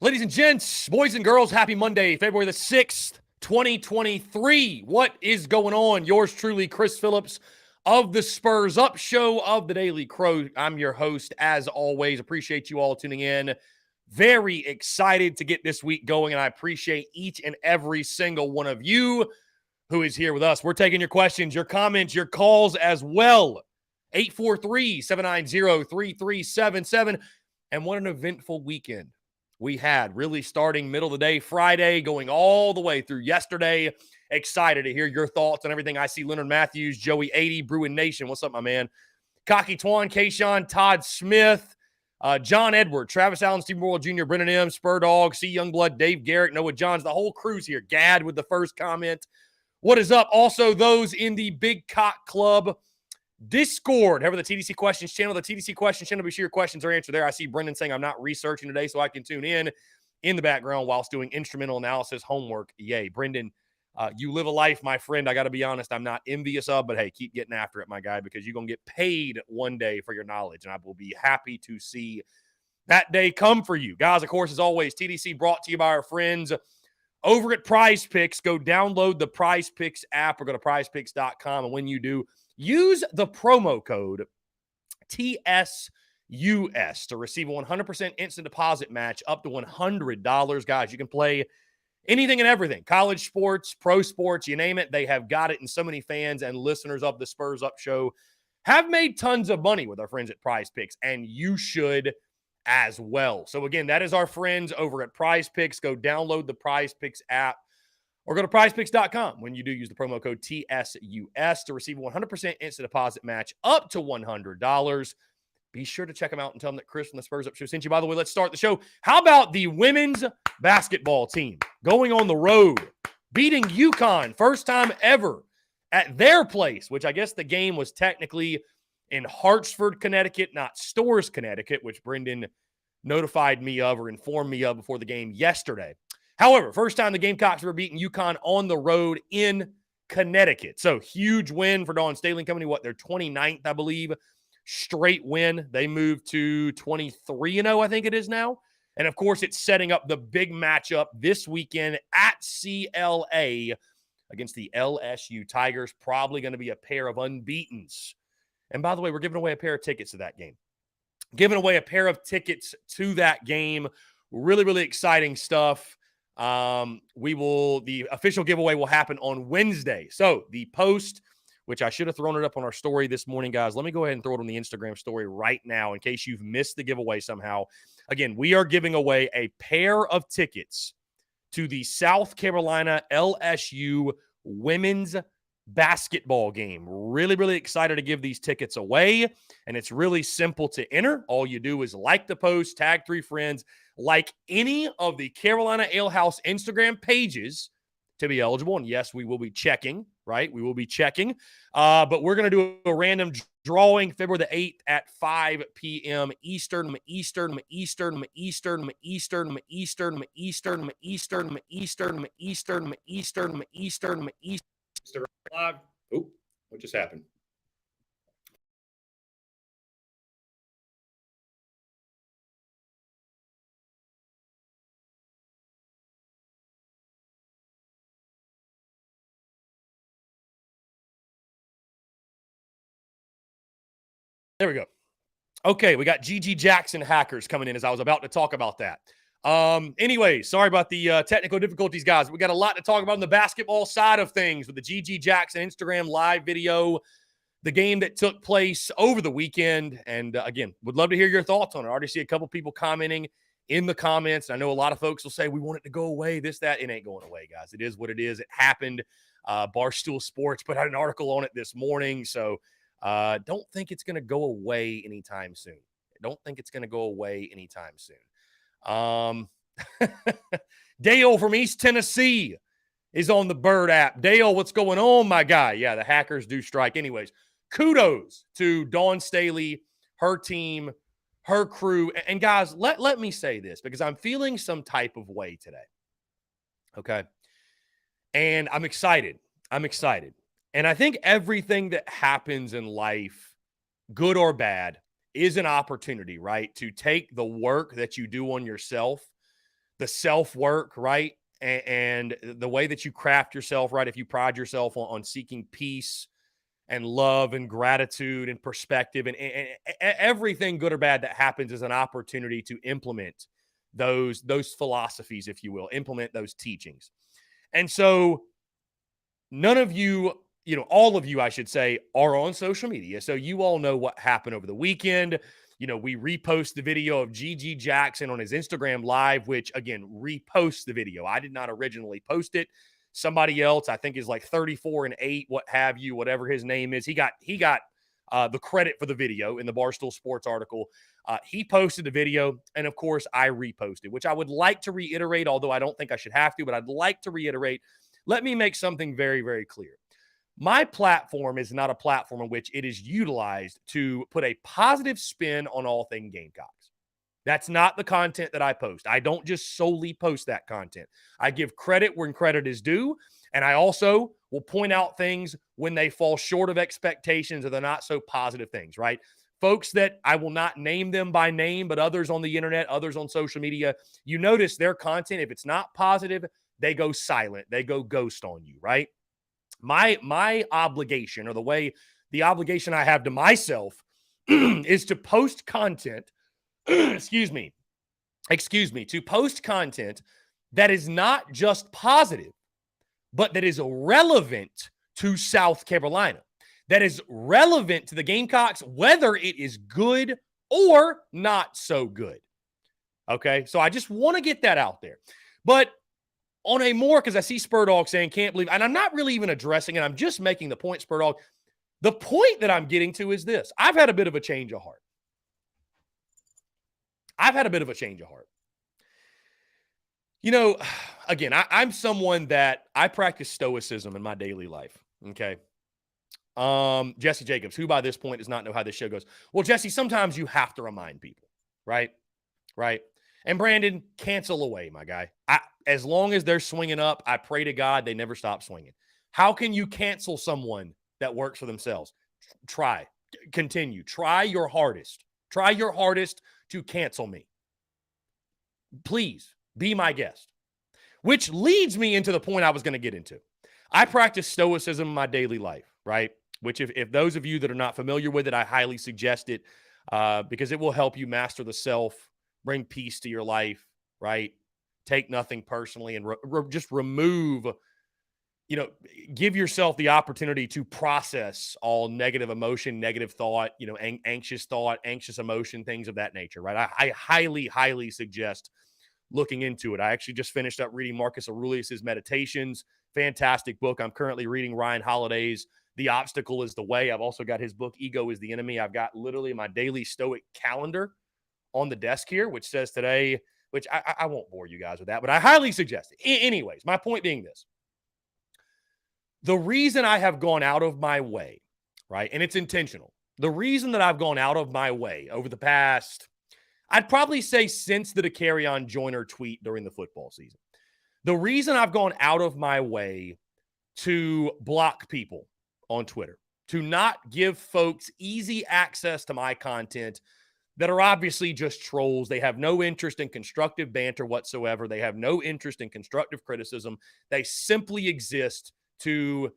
Ladies and gents, boys and girls, happy Monday, February the 6th, 2023. What is going on? Yours truly, Chris Phillips of the Spurs Up Show of the Daily Crow. I'm your host, as always. Appreciate you all tuning in. Very excited to get this week going, and I appreciate each and every single one of you who is here with us. We're taking your questions, your comments, your calls as well. 843-790-3377. And what an eventful weekend we had, really starting middle of the day Friday, going all the way through yesterday. Excited to hear your thoughts on everything. I see Leonard Matthews, Joey 80, Bruin Nation. What's up, my man? Cocky Twan, Kayshawn, Todd Smith, John Edward, Travis Allen, Steve Morrill Jr., Brennan M., Spur Dog, C. Youngblood, Dave Garrett, Noah Johns, the whole crew's here. Gad with the first comment. What is up? Also, those in the Big Cock Club Discord, however, the TDC Questions channel. The TDC Questions channel, be sure your questions are answered there. I see Brendan saying I'm not researching today, so I can tune in the background whilst doing instrumental analysis homework. Yay. Brendan, you live a life, my friend. I got to be honest, I'm not envious of, but hey, keep getting after it, my guy, because you're going to get paid one day for your knowledge, and I will be happy to see that day come for you. Guys, of course, as always, TDC brought to you by our friends over at Prize Picks. Go download the Prize Picks app or go to prizepicks.com, and when you do, use the promo code TSUS to receive a 100% instant deposit match up to $100. Guys, you can play anything and everything. College sports, pro sports, you name it. They have got it. And so many fans and listeners of the Spurs Up Show have made tons of money with our friends at Prize Picks, and you should as well. So again, that is our friends over at Prize Picks. Go download the Prize Picks app or go to prizepicks.com when you do use the promo code TSUS to receive a 100% instant deposit match up to $100. Be sure to check them out and tell them that Chris from the Spurs Up Show sent you. By the way, let's start the show. How about the women's basketball team going on the road, beating UConn, first time ever at their place, which I guess the game was technically in Hartford, Connecticut, not Storrs, Connecticut, which Brendan notified me of or informed me of before the game yesterday. However, first time the Gamecocks were beating UConn on the road in Connecticut. So huge win for Dawn Staley Company. Their 29th, I believe, straight win. They moved to 23-0, I think it is now. And of course, it's setting up the big matchup this weekend at CLA against the LSU Tigers. Probably going to be a pair of unbeatens. And by the way, we're giving away a pair of tickets to that game. Giving away a pair of tickets to that game. Really, really exciting stuff. The official giveaway will happen on Wednesday. So the post, which I should have thrown it up on our story this morning, guys, let me go ahead and throw it on the Instagram story right now in case you've missed the giveaway somehow. Again, we are giving away a pair of tickets to the South Carolina LSU women's basketball game. Really, really excited to give these tickets away. And it's really simple to enter. All you do is like the post, tag 3 friends, like any of the Carolina Ale House Instagram pages to be eligible. And yes, we will be checking, right? We will be checking. But we're going to do a random drawing February the 8th at 5 p.m. Eastern. Live. Oh, what just happened? There we go. Okay, we got GG Jackson hackers coming in as I was about to talk about that. Anyway, sorry about the technical difficulties, guys. We got a lot to talk about on the basketball side of things with the GG Jackson Instagram live video, the game that took place over the weekend. And again, would love to hear your thoughts on it. I already see a couple people commenting in the comments. I know a lot of folks will say, we want it to go away, this, that. It ain't going away, guys. It is what it is. It happened. Barstool Sports put out an article on it this morning. So don't think it's going to go away anytime soon. Don't think it's going to go away anytime soon. Dale from East Tennessee is on the Bird app. Dale, what's going on, my guy? Yeah, the hackers do strike. Anyways, kudos to Dawn Staley, her team, her crew. And guys, let me say this because I'm feeling some type of way today. Okay. And I'm excited. And I think everything that happens in life, good or bad, is an opportunity, right? To take the work that you do on yourself, the self-work, right? And the way that you craft yourself, right? If you pride yourself on seeking peace and love and gratitude and perspective and everything good or bad that happens is an opportunity to implement those philosophies, if you will, implement those teachings. And so none of you, all of you, I should say, are on social media. So you all know what happened over the weekend. We repost the video of GG Jackson on his Instagram live, which again, repost the video. I did not originally post it. Somebody else, I think, is like 34-8, what have you, whatever his name is. He got the credit for the video in the Barstool Sports article. He posted the video, and of course, I reposted, which I would like to reiterate, although I don't think I should have to, but I'd like to reiterate. Let me make something very, very clear. My platform is not a platform in which it is utilized to put a positive spin on all things Gamecocks. That's not the content that I post. I don't just solely post that content. I give credit when credit is due, and I also will point out things when they fall short of expectations or they're not so positive things, right? Folks that I will not name them by name, but others on the internet, others on social media, you notice their content, if it's not positive, they go silent. They go ghost on you, right? My obligation, or the obligation I have to myself is to post content, excuse me, to post content that is not just positive, but that is relevant to South Carolina, that is relevant to the Gamecocks, whether it is good or not so good. Okay, so I just want to get that out there. But on a more, because I see Spurdog saying, can't believe, and I'm not really even addressing it. I'm just making the point, Spurdog. The point that I'm getting to is this. I've had a bit of a change of heart. Again, I'm someone that I practice stoicism in my daily life. Okay. Jesse Jacobs, who by this point does not know how this show goes. Well, Jesse, sometimes you have to remind people, right? Right. And Brandon, cancel away, my guy. As long as they're swinging up, I pray to God they never stop swinging. How can you cancel someone that works for themselves? Try. Continue. Try your hardest. Try your hardest to cancel me. Please be my guest. Which leads me into the point I was going to get into. I practice stoicism in my daily life, right? Which if those of you that are not familiar with it, I highly suggest it because it will help you master the self, bring peace to your life, right? Take nothing personally and just remove, give yourself the opportunity to process all negative emotion, negative thought, anxious thought, anxious emotion, things of that nature, right? I highly, highly suggest looking into it. I actually just finished up reading Marcus Aurelius's Meditations. Fantastic book. I'm currently reading Ryan Holiday's The Obstacle is the Way. I've also got his book, Ego is the Enemy. I've got literally my daily Stoic calendar on the desk here, which says today, which I won't bore you guys with that, but I highly suggest it. Anyways, my point being this. The reason I have gone out of my way, right, and it's intentional. The reason that I've gone out of my way over the past, I'd probably say since the Dakereon Joyner tweet during the football season, the reason I've gone out of my way to block people on Twitter, to not give folks easy access to my content that are obviously just trolls. They have no interest in constructive banter whatsoever. They have no interest in constructive criticism. They simply exist to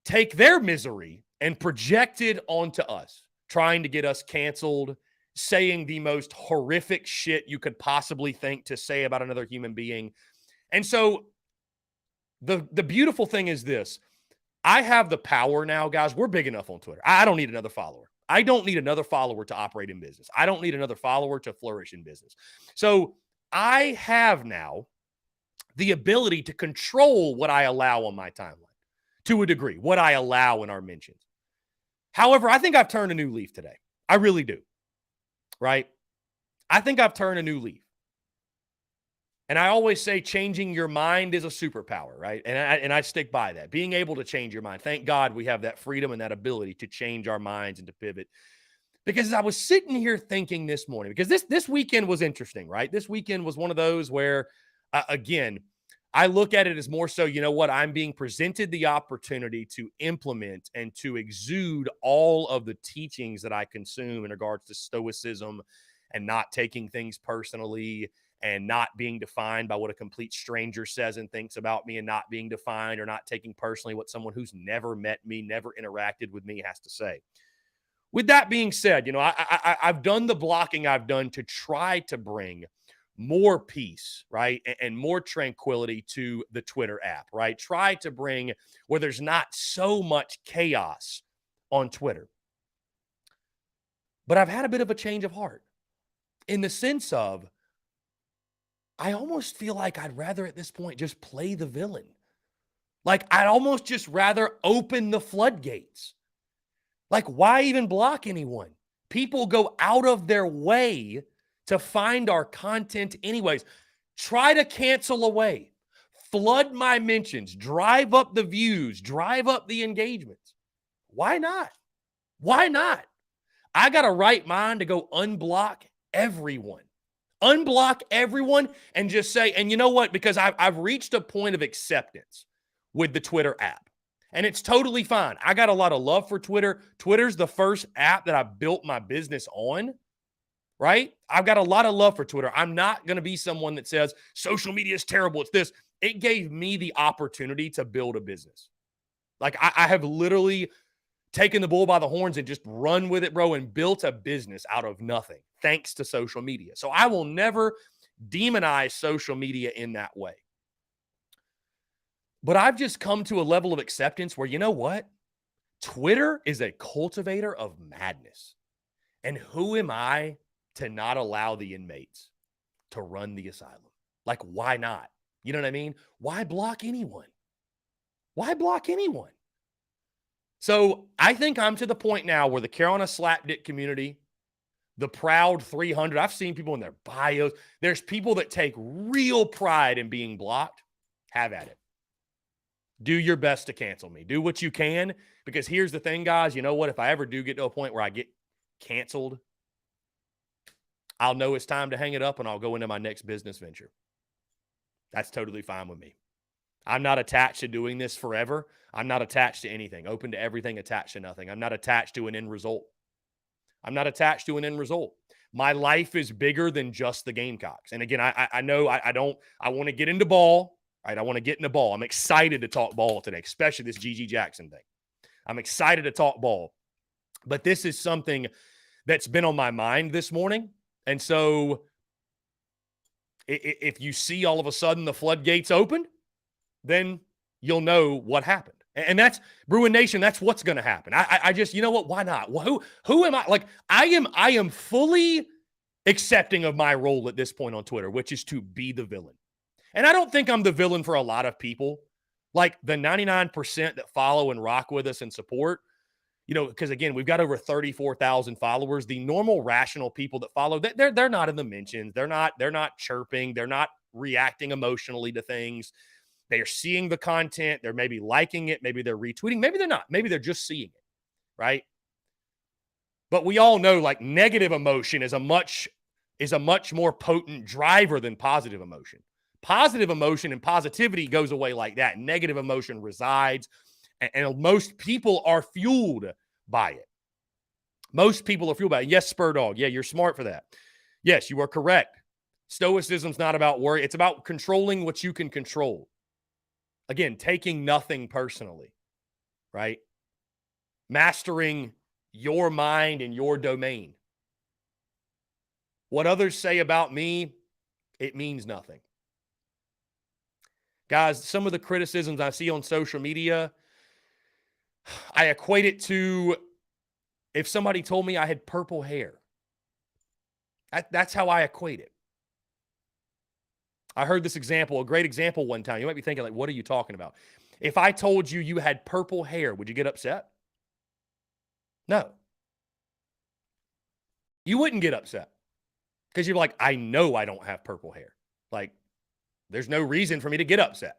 take their misery and project it onto us, trying to get us canceled, saying the most horrific shit you could possibly think to say about another human being. And so the beautiful thing is this. I have the power now, guys. We're big enough on Twitter. I don't need another follower. I don't need another follower to operate in business. I don't need another follower to flourish in business. So I have now the ability to control what I allow on my timeline to a degree, what I allow in our mentions. However, I think I've turned a new leaf today. I really do. Right? I think I've turned a new leaf. And I always say changing your mind is a superpower, right? And I stick by that. Being able to change your mind. Thank God we have that freedom and that ability to change our minds and to pivot. Because I was sitting here thinking this morning, because this weekend was interesting, right? This weekend was one of those where, again, I look at it as more so, I'm being presented the opportunity to implement and to exude all of the teachings that I consume in regards to stoicism and not taking things personally and not being defined by what a complete stranger says and thinks about me, and not being defined or not taking personally what someone who's never met me, never interacted with me has to say. With that being said, I've done the blocking I've done to try to bring more peace, right? And more tranquility to the Twitter app, right? Try to bring where there's not so much chaos on Twitter. But I've had a bit of a change of heart in the sense of I almost feel like I'd rather at this point just play the villain. Like I'd almost just rather open the floodgates. Like why even block anyone? People go out of their way to find our content anyways. Try to cancel away. Flood my mentions. Drive up the views. Drive up the engagements. Why not? Why not? I got a right mind to go unblock everyone. Unblock everyone and just say, and you know what? Because I've reached a point of acceptance with the Twitter app. And it's totally fine. I got a lot of love for Twitter. Twitter's the first app that I built my business on, right? I've got a lot of love for Twitter. I'm not going to be someone that says social media is terrible. It's this. It gave me the opportunity to build a business. Like I have literally taken the bull by the horns and just run with it, bro, and built a business out of nothing thanks to social media. So I will never demonize social media in that way. But I've just come to a level of acceptance where, you know what? Twitter is a cultivator of madness. And who am I to not allow the inmates to run the asylum? Like, why not? You know what I mean? Why block anyone? Why block anyone? So I think I'm to the point now where the Carolina Slapdick community, the Proud 300, I've seen people in their bios. There's people that take real pride in being blocked. Have at it. Do your best to cancel me. Do what you can, because here's the thing, guys. You know what? If I ever do get to a point where I get canceled, I'll know it's time to hang it up and I'll go into my next business venture. That's totally fine with me. I'm not attached to doing this forever. I'm not attached to anything. Open to everything, attached to nothing. I'm not attached to an end result. I'm not attached to an end result. My life is bigger than just the Gamecocks. And again, I know I want to get into ball. Right, I want to get into ball. I'm excited to talk ball today, especially this GG Jackson thing. I'm excited to talk ball. But this is something that's been on my mind this morning. And so if you see all of a sudden the floodgates open, then you'll know what happened. And that's Bruin Nation. That's what's going to happen. I just, you know what? Why not? Well, who am I? Like, I am fully accepting of my role at this point on Twitter, which is to be the villain. And I don't think I'm the villain for a lot of people. Like the 99% that follow and rock with us and support, because again, we've got over 34,000 followers. The normal rational people that follow, they're not in the mentions. They're not chirping. They're not reacting emotionally to things. They are seeing the content. They're maybe liking it. Maybe they're retweeting. Maybe they're not. Maybe they're just seeing it, right? But we all know like negative emotion is a much more potent driver than positive emotion. Positive emotion and positivity goes away like that. Negative emotion resides, and most people are fueled by it. Most people are fueled by it. Yes, Spur Dog. Yeah, you're smart for that. Yes, you are correct. Stoicism's not about worry. It's about controlling what you can control. Again, taking nothing personally, right? Mastering your mind and your domain. What others say about me, it means nothing. Guys, some of the criticisms I see on social media, I equate it to if somebody told me I had purple hair. That's how I equate it. I heard this example, a great example one time. You might be thinking, like, what are you talking about? If I told you you had purple hair, would you get upset? No. You wouldn't get upset because you're like, I know I don't have purple hair. Like, there's no reason for me to get upset.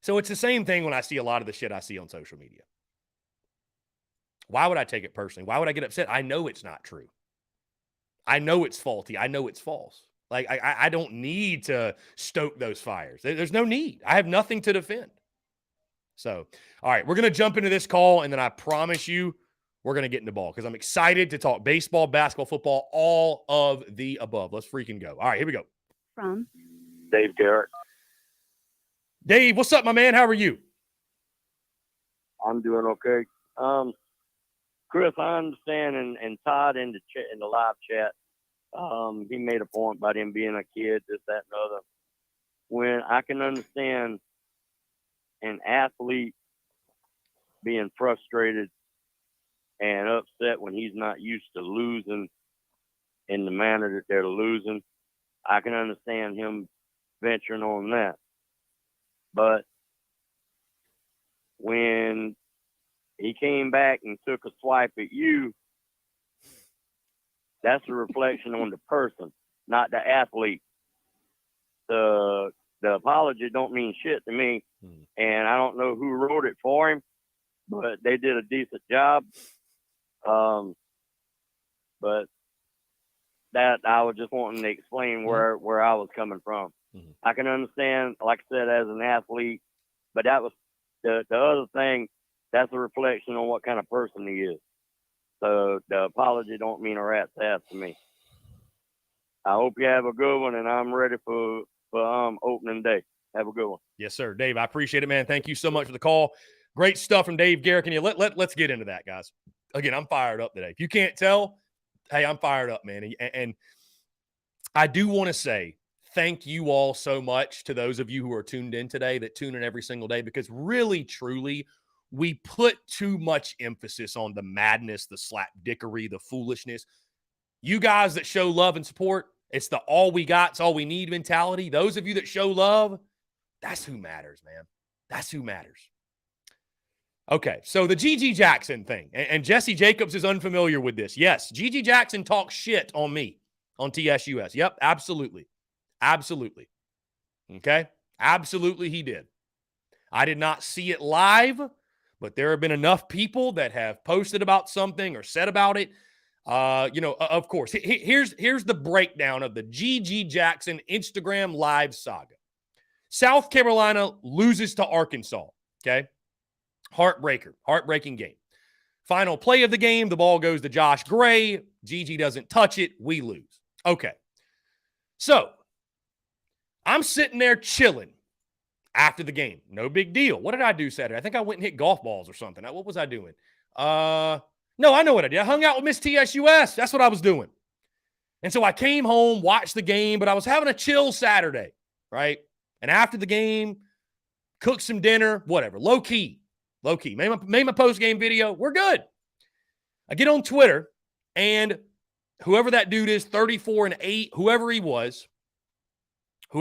So it's the same thing when I see a lot of the shit I see on social media. Why would I take it personally? Why would I get upset? I know it's not true. I know it's faulty. I know it's false. Like, I don't need to stoke those fires. There's no need. I have nothing to defend. So, all right, we're going to jump into this call, and then I promise you we're going to get into ball because I'm excited to talk baseball, basketball, football, all of the above. Let's freaking go. All right, here we go. From Dave Garrett. Dave, what's up, my man? How are you? I'm doing okay. Chris, I understand, and Todd in the live chat, he made a point about him being a kid, this, that, and other. When I can understand an athlete being frustrated and upset when he's not used to losing in the manner that they're losing, I can understand him venturing on that. But when he came back and took a swipe at you, that's a reflection on the person, not the athlete. The apology don't mean shit to me, and I don't know who wrote it for him, but they did a decent job. But that I was just wanting to explain where I was coming from. Mm-hmm. I can understand, like I said, as an athlete, but that was the other thing. That's a reflection on what kind of person he is. So the apology don't mean a rat's ass to me. I hope you have a good one, and I'm ready for opening day. Have a good one. Yes, sir. Dave, I appreciate it, man. Thank you so much for the call. Great stuff from Dave Garrett. Can you let's get into that, guys. Again, I'm fired up today. If you can't tell, hey, I'm fired up, man. And I do want to say thank you all so much to those of you who are tuned in today, that tune in every single day, because really, truly, we put too much emphasis on the madness, the slapdickery, the foolishness. You guys that show love and support, it's the all we got, it's all we need mentality. Those of you that show love, that's who matters, man. That's who matters. Okay, so the G.G. Jackson thing, and Jesse Jacobs is unfamiliar with this. Yes, G.G. Jackson talks shit on me on TSUS. Yep, absolutely. Absolutely. Okay? Absolutely he did. I did not see it live, but there have been enough people that have posted about something or said about it. Of course, here's the breakdown of the G.G. Jackson Instagram live saga. South Carolina loses to Arkansas, okay? Heartbreaking game. Final play of the game, the ball goes to Josh Gray. Gigi doesn't touch it. We lose. Okay. So, I'm sitting there chilling after the game. No big deal. What did I do Saturday? I think I went and hit golf balls or something. What was I doing? No, I know what I did. I hung out with Miss TSUS. That's what I was doing. And so I came home, watched the game, but I was having a chill Saturday, right? And after the game, cooked some dinner, whatever. Low key. Made my post-game video. We're good. I get on Twitter, and whoever that dude is, 34-8, whoever he was, he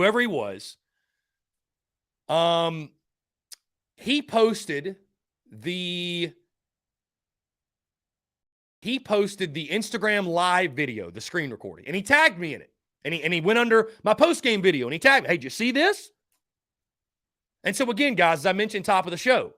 posted the Instagram live video, the screen recording, and he tagged me in it. And he went under my post-game video, and he tagged me, hey, did you see this? And so again, guys, as I mentioned top of the show,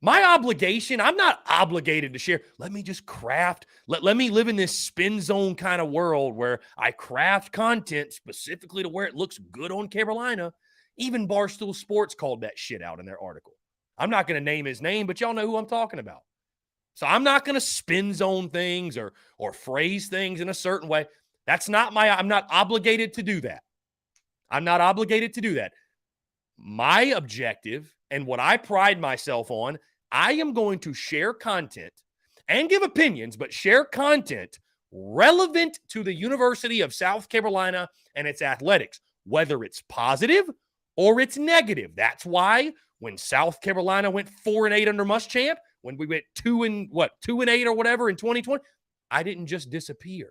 my obligation, I'm not obligated to share. Let me just craft. Let me live in this spin zone kind of world where I craft content specifically to where it looks good on Carolina. Even Barstool Sports called that shit out in their article. I'm not going to name his name, but y'all know who I'm talking about. So I'm not going to spin zone things or phrase things in a certain way. I'm not obligated to do that. My objective and what I pride myself on, I am going to share content and give opinions, but share content relevant to the University of South Carolina and its athletics, whether it's positive or it's negative. That's why when South Carolina went 4-8 under Muschamp, when we went 2-8 or whatever in 2020, I didn't just disappear.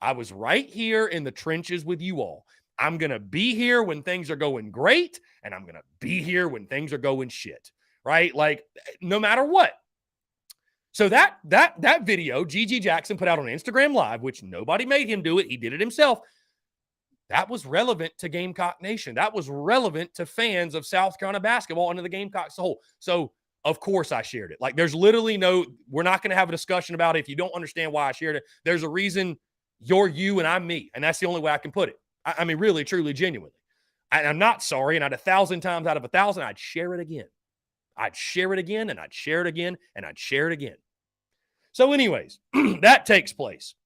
I was right here in the trenches with you all. I'm going to be here when things are going great, and I'm going to be here when things are going shit, right? Like, no matter what. So that video, G.G. Jackson put out on Instagram Live, which nobody made him do it. He did it himself. That was relevant to Gamecock Nation. That was relevant to fans of South Carolina basketball and to the Gamecocks as a whole. So, of course, I shared it. Like, there's literally we're not going to have a discussion about it. If you don't understand why I shared it, there's a reason you're you and I'm me. And that's the only way I can put it. I mean, really, truly, genuinely. I'm not sorry. And 1,000 times out of 1,000, I'd share it again. I'd share it again, and I'd share it again, and I'd share it again. So anyways, that takes place.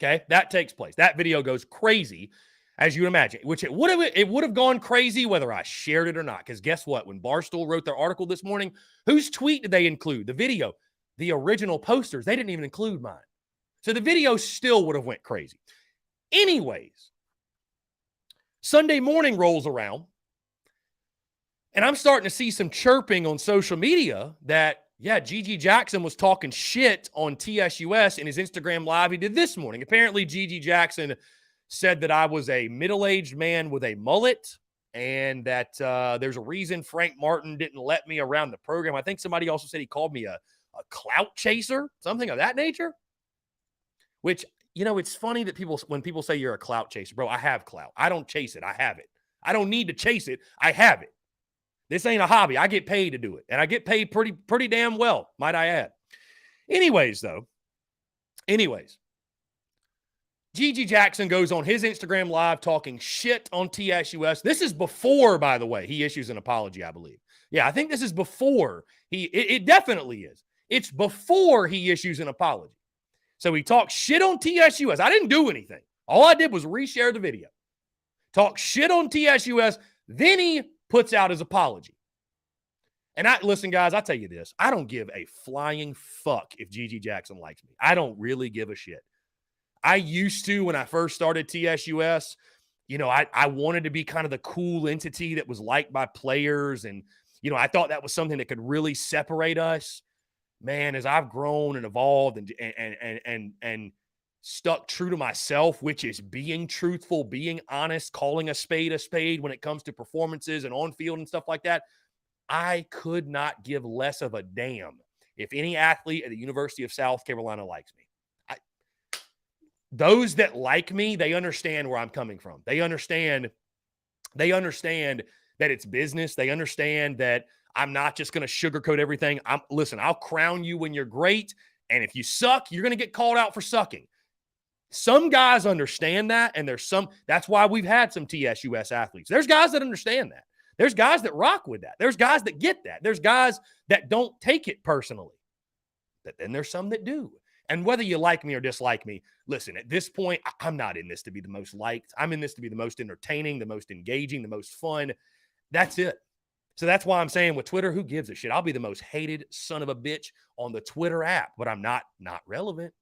Okay, that takes place. That video goes crazy, as you would imagine, which it would have gone crazy whether I shared it or not. Because guess what? When Barstool wrote their article this morning, whose tweet did they include? The video, the original posters. They didn't even include mine. So the video still would have went crazy. Anyways, Sunday morning rolls around, and I'm starting to see some chirping on social media that, yeah, GG Jackson was talking shit on TSUS in his Instagram live he did this morning. Apparently, GG Jackson said that I was a middle-aged man with a mullet and that there's a reason Frank Martin didn't let me around the program. I think somebody also said he called me a clout chaser, something of that nature, which, you know, it's funny that when people say you're a clout chaser, bro, I have clout. I don't chase it. I have it. I don't need to chase it. I have it. This ain't a hobby. I get paid to do it, and I get paid pretty damn well, might I add. Anyways, GG Jackson goes on his Instagram live talking shit on TSUS. This is before, by the way, he issues an apology, I believe. Yeah, I think this is before it definitely is. It's before he issues an apology. So he talks shit on TSUS. I didn't do anything. All I did was reshare the video. Talk shit on TSUS. Then he puts out his apology. And listen, guys, I tell you this. I don't give a flying fuck if GG Jackson likes me. I don't really give a shit. I used to, when I first started TSUS, you know, I wanted to be kind of the cool entity that was liked by players. And, you know, I thought that was something that could really separate us. Man, as I've grown and evolved and stuck true to myself, which is being truthful, being honest, calling a spade when it comes to performances and on field and stuff like that, I could not give less of a damn if any athlete at the University of South Carolina likes me. Those that like me, they understand where I'm coming from. They understand that it's business. They understand that I'm not just going to sugarcoat everything. Listen, I'll crown you when you're great. And if you suck, you're going to get called out for sucking. Some guys understand that. And that's why we've had some TSUS athletes. There's guys that understand that. There's guys that rock with that. There's guys that get that. There's guys that don't take it personally. But then there's some that do. And whether you like me or dislike me, listen, at this point, I'm not in this to be the most liked. I'm in this to be the most entertaining, the most engaging, the most fun. That's it. So that's why I'm saying with Twitter, who gives a shit? I'll be the most hated son of a bitch on the Twitter app, but I'm not relevant.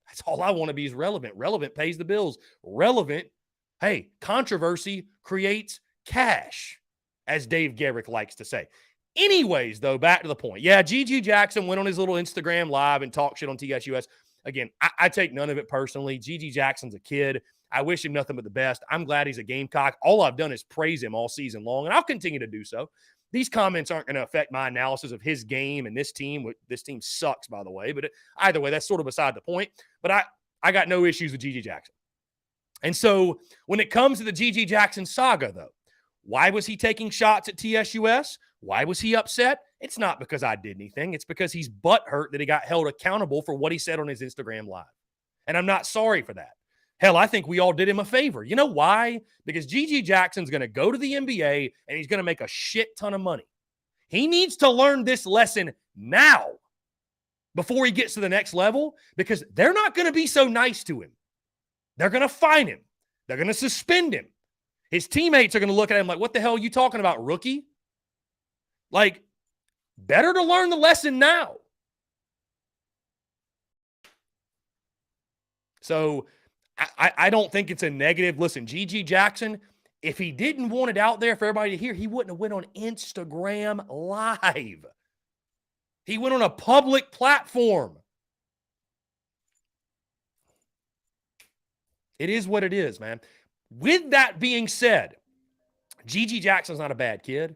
That's all I want to be is relevant. Relevant pays the bills. Relevant, hey, controversy creates cash, as Dave Garrick likes to say. Anyways, though, back to the point. Yeah, GG Jackson went on his little Instagram live and talked shit on TSUS. Again, I take none of it personally. GG Jackson's a kid. I wish him nothing but the best. I'm glad he's a Gamecock. All I've done is praise him all season long, and I'll continue to do so. These comments aren't going to affect my analysis of his game and this team. This team sucks, by the way. But either way, that's sort of beside the point. But I got no issues with GG Jackson. And so when it comes to the GG Jackson saga, though, why was he taking shots at TSUS? Why was he upset? It's not because I did anything. It's because he's butthurt that he got held accountable for what he said on his Instagram live. And I'm not sorry for that. Hell, I think we all did him a favor. You know why? Because GG Jackson's going to go to the NBA and he's going to make a shit ton of money. He needs to learn this lesson now before he gets to the next level, because they're not going to be so nice to him. They're going to fine him. They're going to suspend him. His teammates are going to look at him like, what the hell are you talking about, rookie? Like, better to learn the lesson now. So I don't think it's a negative. Listen, GG Jackson, if he didn't want it out there for everybody to hear, he wouldn't have went on Instagram Live. He went on a public platform. It is what it is, man. With that being said, GG Jackson's not a bad kid.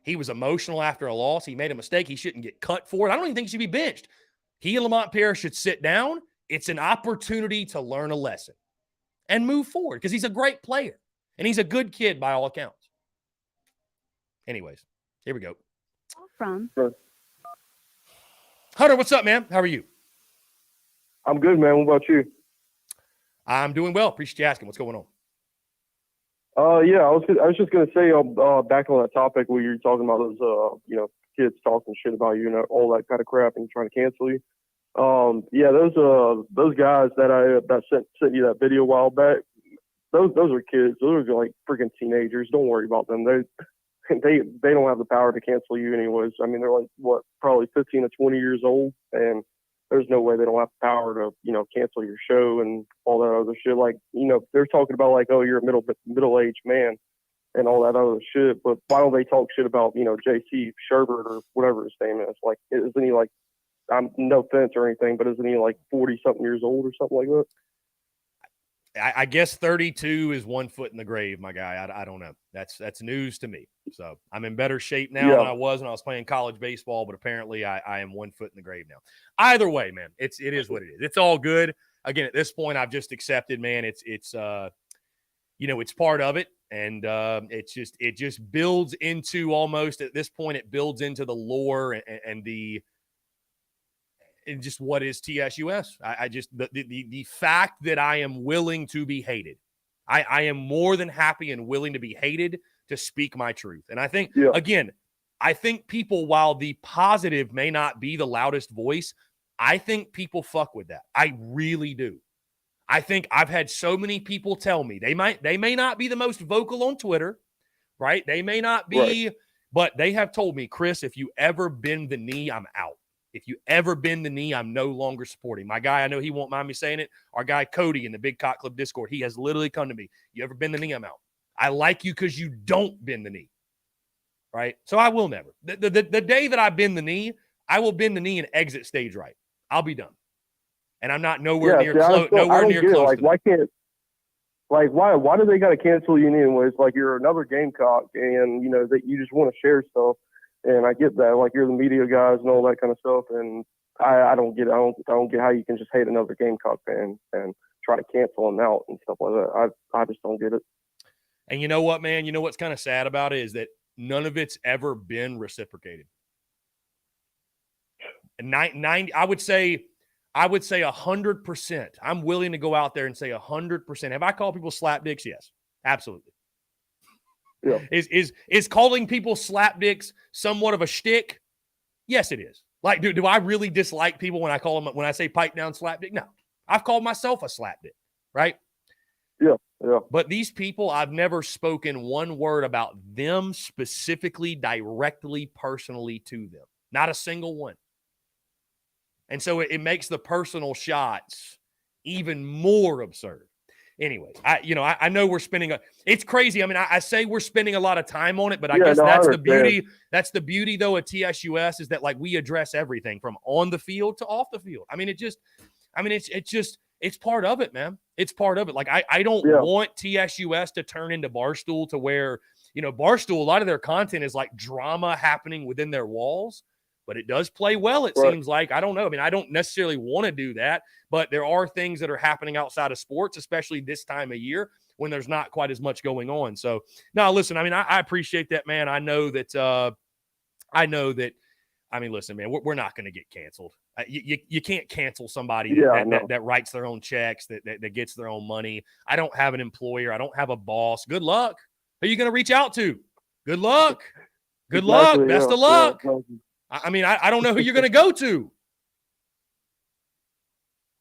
He was emotional after a loss. He made a mistake. He shouldn't get cut for it. I don't even think he should be benched. He and Lamont Paris should sit down. It's an opportunity to learn a lesson and move forward because he's a great player and he's a good kid by all accounts. Anyways, here we go. From Hunter, what's up, man? How are you? I'm good, man. What about you? I'm doing well. Appreciate you asking. What's going on? Yeah, I was just gonna say, back on that topic where you're talking about those, kids talking shit about you and all that kind of crap and trying to cancel you. Yeah, those guys that sent you that video a while back, those are kids. Those are like freaking teenagers. Don't worry about them. They don't have the power to cancel you anyways. I mean, they're like probably 15 to 20 years old, and there's no way they don't have the power to cancel your show and all that other shit. Like they're talking about like, oh, you're a middle-aged man and all that other shit. But why don't they talk shit about JC Sherbert or whatever his name is? Like, isn't he like? No offense or anything, but isn't he like 40-something years old or something like that? I guess 32 is 1 foot in the grave, my guy. I don't know. That's news to me. So I'm in better shape now than I was when I was playing college baseball, but apparently I am 1 foot in the grave now. Either way, man, it is what it is. It's all good. Again, at this point, I've just accepted, man. It's it's part of it, and it just builds into almost at this point. It builds into the lore and just what is TSUS. I just the fact that I am willing to be hated. I am more than happy and willing to be hated to speak my truth. And I think again, I think people, while the positive may not be the loudest voice, I think people fuck with that. I really do. I think I've had so many people tell me they may not be the most vocal on Twitter, right? They may not be, but they have told me, Chris, if you ever bend the knee, I'm out. If you ever bend the knee, I'm no longer supporting. My guy, I know he won't mind me saying it, our guy Cody in the Big Cock Club Discord, he has literally come to me. You ever bend the knee, I'm out. I like you because you don't bend the knee, right? So I will never. The day that I bend the knee, I will bend the knee and exit stage right. I'll be done. And I'm not nowhere near close. Nowhere near close. Like, why can't? Like, why do they got to cancel you anyways? Like, you're another Gamecock, and that you just want to share stuff. And I get that, like, you're the media guys and all that kind of stuff, and I don't get it. I don't get how you can just hate another Gamecock fan and try to cancel them out and stuff like that. I just don't get it. And you know what, man? You know what's kind of sad about it is that none of it's ever been reciprocated. And 90, I would say 100%. I'm willing to go out there and say 100%. Have I called people slap dicks? Yes, absolutely. Yeah. Is calling people slap dicks somewhat of a shtick? Yes, it is. Like, do I really dislike people when I say pipe down slap dick? No. I've called myself a slap dick, right? Yeah. But these people, I've never spoken one word about them specifically, directly, personally to them. Not a single one. And so it makes the personal shots even more absurd. Anyway, I know we're spending it's crazy. I mean, I say we're spending a lot of time on it, but I guess that's the beauty. That's the beauty, though, at TSUS is that, like, we address everything from on the field to off the field. I mean, it's part of it, man. It's part of it. Like, I don't want TSUS to turn into Barstool to where, Barstool, a lot of their content is like drama happening within their walls. But it does play well, it seems like. I don't know. I mean, I don't necessarily want to do that, but there are things that are happening outside of sports, especially this time of year when there's not quite as much going on. So, no, listen, I mean, I appreciate that, man. I know that, listen, man, we're not going to get canceled. You can't cancel somebody that writes their own checks, that gets their own money. I don't have an employer. I don't have a boss. Good luck. Who are you going to reach out to? Good luck. Good luck. Best of luck. I mean, I don't know who you're going to go to.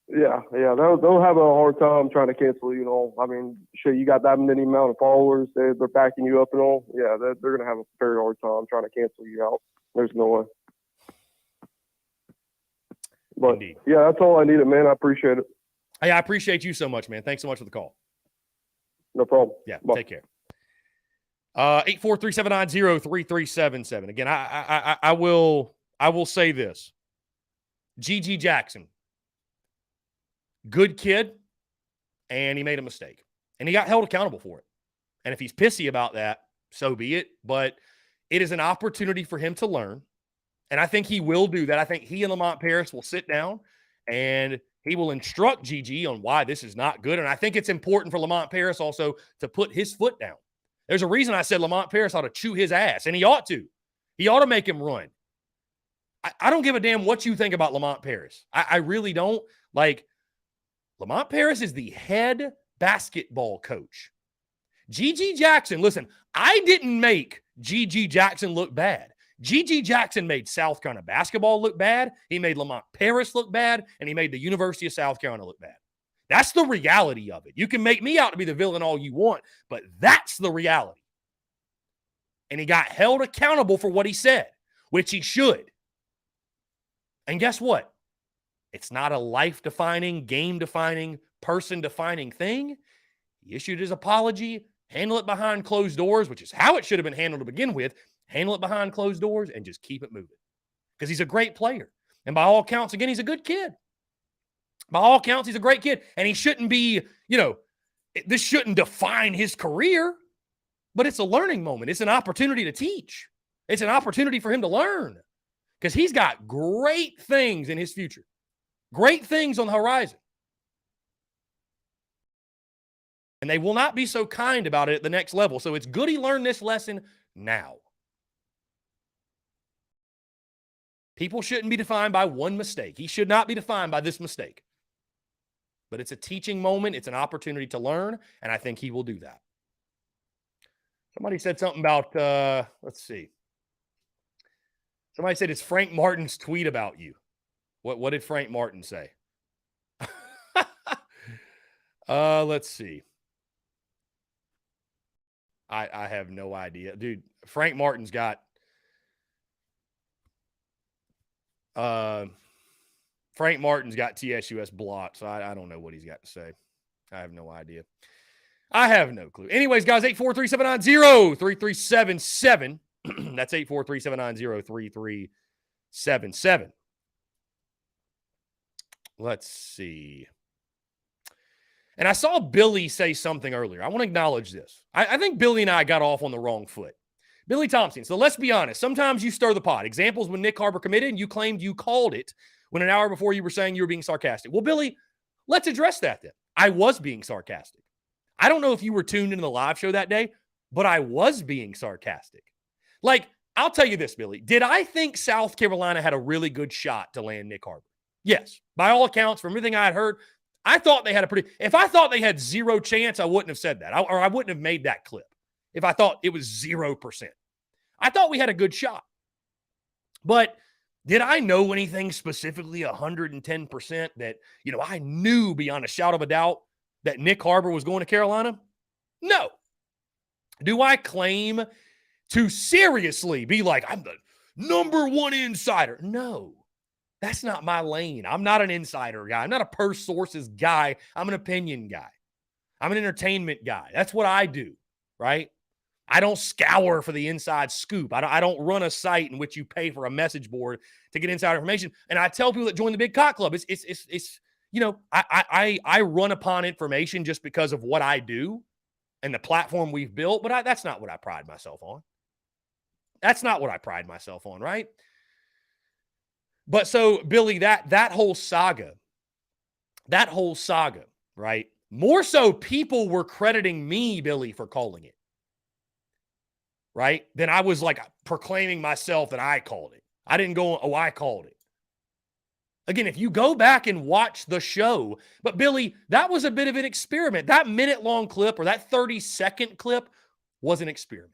Yeah, they'll have a hard time trying to cancel you. I mean, shit, you got that many amount of followers, they're backing you up and all. Yeah, they're going to have a very hard time trying to cancel you out. There's no way. But Indeed. Yeah, that's all I needed, man. I appreciate it. Hey, I appreciate you so much, man. Thanks so much for the call. No problem. Yeah, bye. Take care. 843-790-3377. Again, I will say this. G.G. Jackson, good kid, and he made a mistake. And he got held accountable for it. And if he's pissy about that, so be it. But it is an opportunity for him to learn. And I think he will do that. I think he and Lamont Paris will sit down and he will instruct G.G. on why this is not good. And I think it's important for Lamont Paris also to put his foot down. There's a reason I said Lamont Paris ought to chew his ass, and he ought to. He ought to make him run. I don't give a damn what you think about Lamont Paris. I really don't. Like, Lamont Paris is the head basketball coach. G.G. Jackson, listen, I didn't make G.G. Jackson look bad. G.G. Jackson made South Carolina basketball look bad. He made Lamont Paris look bad, and he made the University of South Carolina look bad. That's the reality of it. You can make me out to be the villain all you want, but that's the reality. And he got held accountable for what he said, which he should. And guess what? It's not a life-defining, game-defining, person-defining thing. He issued his apology, handle it behind closed doors, which is how it should have been handled to begin with. Handle it behind closed doors and just keep it moving. Because he's a great player. And by all accounts, again, he's a good kid. By all accounts, he's a great kid. And he shouldn't be, this shouldn't define his career. But it's a learning moment. It's an opportunity to teach. It's an opportunity for him to learn. Because he's got great things in his future. Great things on the horizon. And they will not be so kind about it at the next level. So it's good he learned this lesson now. People shouldn't be defined by one mistake. He should not be defined by this mistake. But it's a teaching moment. It's an opportunity to learn. And I think he will do that. Somebody said something about, let's see. Somebody said it's Frank Martin's tweet about you. What did Frank Martin say? Let's see. I have no idea. Dude, Frank Martin's got TSUS blocked, so I don't know what he's got to say. I have no idea. I have no clue. Anyways, guys, 843-790-3377. That's 843-790-3377. Let's see. And I saw Billy say something earlier. I want to acknowledge this. I think Billy and I got off on the wrong foot. Billy Thompson. So let's be honest. Sometimes you stir the pot. Examples when Nick Harbor committed and you claimed you called it when an hour before you were saying you were being sarcastic. Well, Billy, let's address that then. I was being sarcastic. I don't know if you were tuned into the live show that day, but I was being sarcastic. Like, I'll tell you this, Billy. Did I think South Carolina had a really good shot to land Nick Harbor? Yes. By all accounts, from everything I had heard, I thought they had if I thought they had zero chance, I wouldn't have said that. I wouldn't have made that clip if I thought it was 0%. I thought we had a good shot. But did I know anything specifically 110% that, I knew beyond a shadow of a doubt that Nick Harbor was going to Carolina? No. Do I claim to seriously be like, I'm the number one insider? No. That's not my lane. I'm not an insider guy. I'm not a purse sources guy. I'm an opinion guy. I'm an entertainment guy. That's what I do, right? I don't scour for the inside scoop. I don't run a site in which you pay for a message board to get inside information. And I tell people that join the Big Cock Club, I run upon information just because of what I do and the platform we've built, but that's not what I pride myself on. That's not what I pride myself on, right? But so, Billy, that whole saga, right? More so people were crediting me, Billy, for calling it, right? Then I was like proclaiming myself that I called it. I didn't go, I called it. Again, if you go back and watch the show, but Billy, that was a bit of an experiment. That minute-long clip or that 30-second clip was an experiment.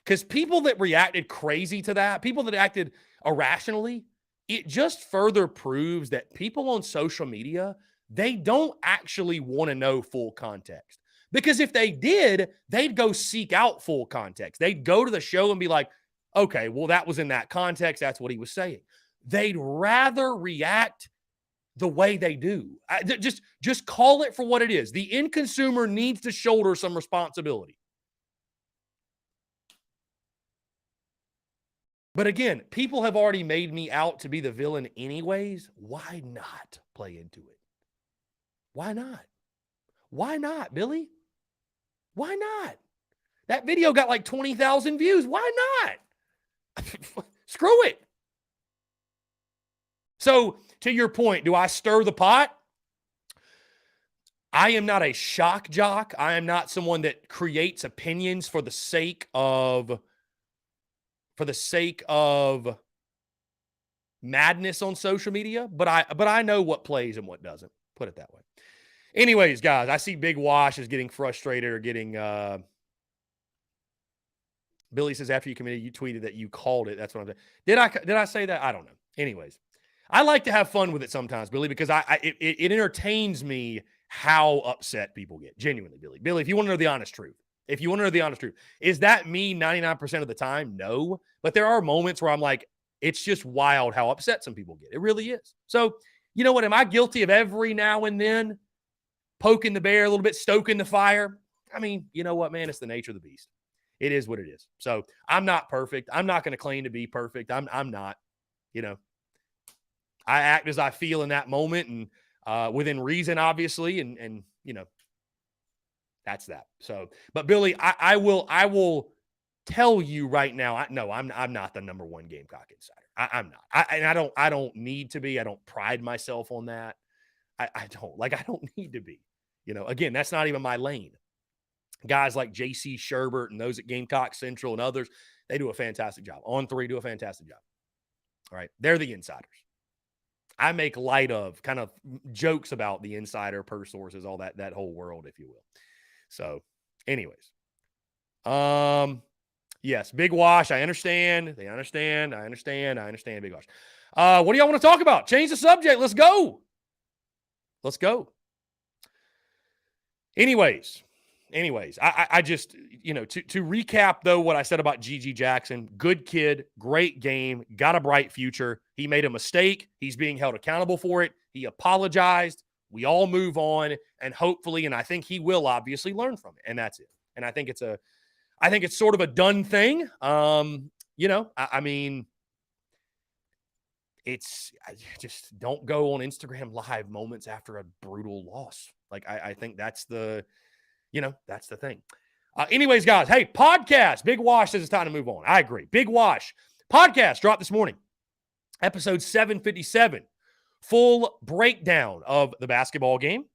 Because people that reacted crazy to that, people that acted irrationally, it just further proves that people on social media, they don't actually want to know full context. Because if they did, they'd go seek out full context. They'd go to the show and be like, okay, well, that was in that context. That's what he was saying. They'd rather react the way they do. Just call it for what it is. The end consumer needs to shoulder some responsibility. But again, people have already made me out to be the villain anyways. Why not play into it? Why not? Why not, Billy? Why not? That video got like 20,000 views. Why not? Screw it. So, to your point, do I stir the pot? I am not a shock jock. I am not someone that creates opinions for the sake of madness on social media, but I know what plays and what doesn't. Put it that way. Anyways, guys, I see Big Wash is getting frustrated or getting Billy says after you committed, you tweeted that you called it. That's what I'm saying. Did I say that? I don't know. Anyways, I like to have fun with it sometimes, Billy, because it entertains me how upset people get. Genuinely, Billy. Billy, if you want to know the honest truth, is that me 99% of the time? No. But there are moments where I'm like, it's just wild how upset some people get. It really is. So, you know what? Am I guilty of every now and then poking the bear a little bit, stoking the fire? I mean, you know what, man? It's the nature of the beast. It is what it is. So I'm not perfect. I'm not going to claim to be perfect. I'm not, you know. I act as I feel in that moment and within reason, obviously. And you know, that's that. So, but Billy, I will tell you right now, I'm not the number one Gamecock insider. I'm not. I don't need to be. I don't pride myself on that. I don't need to be. You know, again, that's not even my lane. Guys like JC Sherbert and those at Gamecock Central and others, they do a fantastic job. On3 do a fantastic job. All right. They're the insiders. I make light of kind of jokes about the insider, per sources, all that whole world, if you will. So, anyways. Yes, Big Wash. I understand. They understand. I understand, Big Wash. What do y'all want to talk about? Change the subject. Let's go. Anyways, I just, you know, to recap, though, what I said about G.G. Jackson, good kid, great game, got a bright future. He made a mistake. He's being held accountable for it. He apologized. We all move on, and hopefully, and I think he will obviously learn from it, and that's it. And I think it's sort of a done thing. You know, I mean, I just don't go on Instagram Live moments after a brutal loss. Like, I think that's the thing. Anyways, guys, hey, podcast. Big Wash says it's time to move on. I agree. Big Wash podcast dropped this morning. Episode 757. Full breakdown of the basketball game,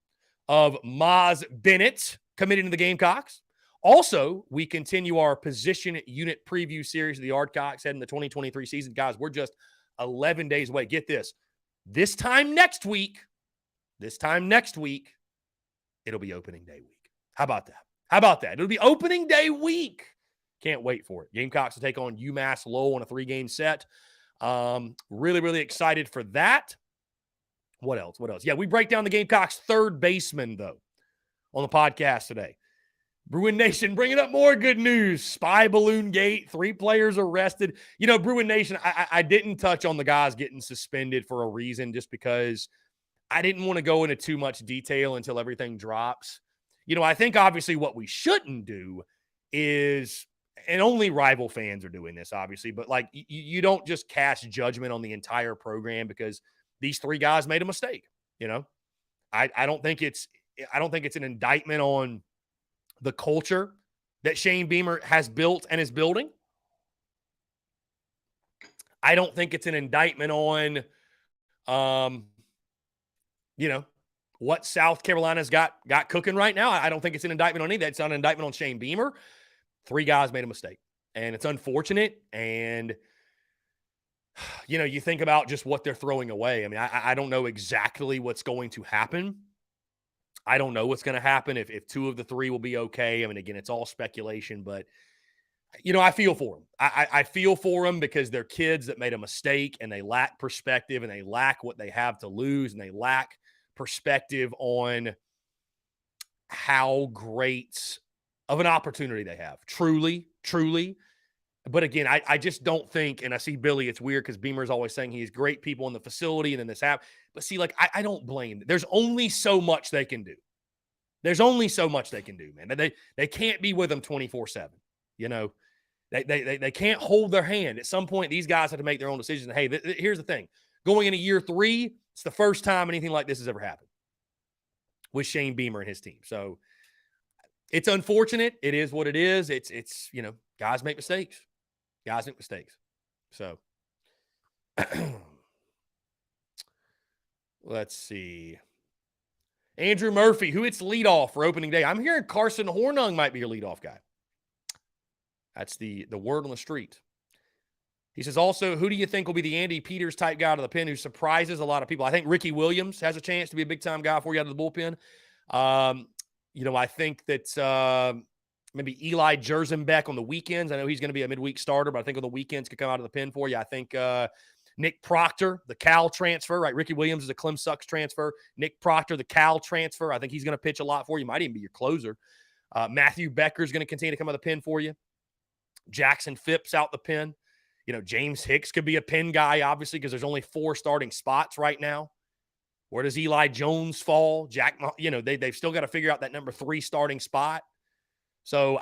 of Maz Bennett committing to the Gamecocks. Also, we continue our position unit preview series of the Yardcocks heading the 2023 season. Guys, we're just 11 days away. Get this. This time next week, it'll be opening day week. How about that? It'll be opening day week. Can't wait for it. Gamecocks will take on UMass Lowell in a 3-game set. Really, really excited for that. What else? Yeah, we break down the Gamecocks' third baseman, though, on the podcast today. Bruin Nation bringing up more good news. Spy balloon gate, 3 players arrested. You know, Bruin Nation, I didn't touch on the guys getting suspended for a reason, just because I didn't want to go into too much detail until everything drops. You know, I think obviously what we shouldn't do is, and only rival fans are doing this, obviously, but like you don't just cast judgment on the entire program because these 3 guys made a mistake. You know, I don't think it's an indictment on the culture that Shane Beamer has built and is building. I don't think it's an indictment on, you know, what South Carolina's got cooking right now. I don't think it's an indictment on any of that. It's not an indictment on Shane Beamer. 3 guys made a mistake, and it's unfortunate. And, you know, you think about just what they're throwing away. I mean, I don't know exactly what's going to happen. I don't know what's going to happen if 2 of the 3 will be okay. I mean, again, it's all speculation, but, you know, I feel for them. I feel for them because they're kids that made a mistake, and they lack perspective, and they lack what they have to lose, and they lack perspective on how great of an opportunity they have. Truly. But again, I just don't think, and I see Billy, it's weird because Beamer's always saying he has great people in the facility and then this happen. But see, like, I don't blame them. There's only so much they can do. Man. They can't be with them 24/7. You know, they can't hold their hand. At some point, these guys have to make their own decisions. And hey, here's the thing. Going into year 3, it's the first time anything like this has ever happened with Shane Beamer and his team. So it's unfortunate. It is what it is. It's you know, guys make mistakes. So let's see. Andrew Murphy, who hits leadoff for opening day? I'm hearing Carson Hornung might be your leadoff guy. That's the word on the street. He says, also, who do you think will be the Andy Peters type guy out of the pen who surprises a lot of people? I think Ricky Williams has a chance to be a big-time guy for you out of the bullpen. You know, I think that maybe Eli Jersenbeck on the weekends. I know he's going to be a midweek starter, but I think on the weekends could come out of the pen for you. I think Nick Proctor, the Cal transfer, right? Ricky Williams is a Clem Sucks transfer. Nick Proctor, the Cal transfer. I think he's going to pitch a lot for you. Might even be your closer. Matthew Becker is going to continue to come out of the pen for you. Jackson Phipps out the pen. James Hicks could be a pen guy, obviously, because there's only 4 starting spots right now. Where does Eli Jones fall? They've still got to figure out that number 3 starting spot. So,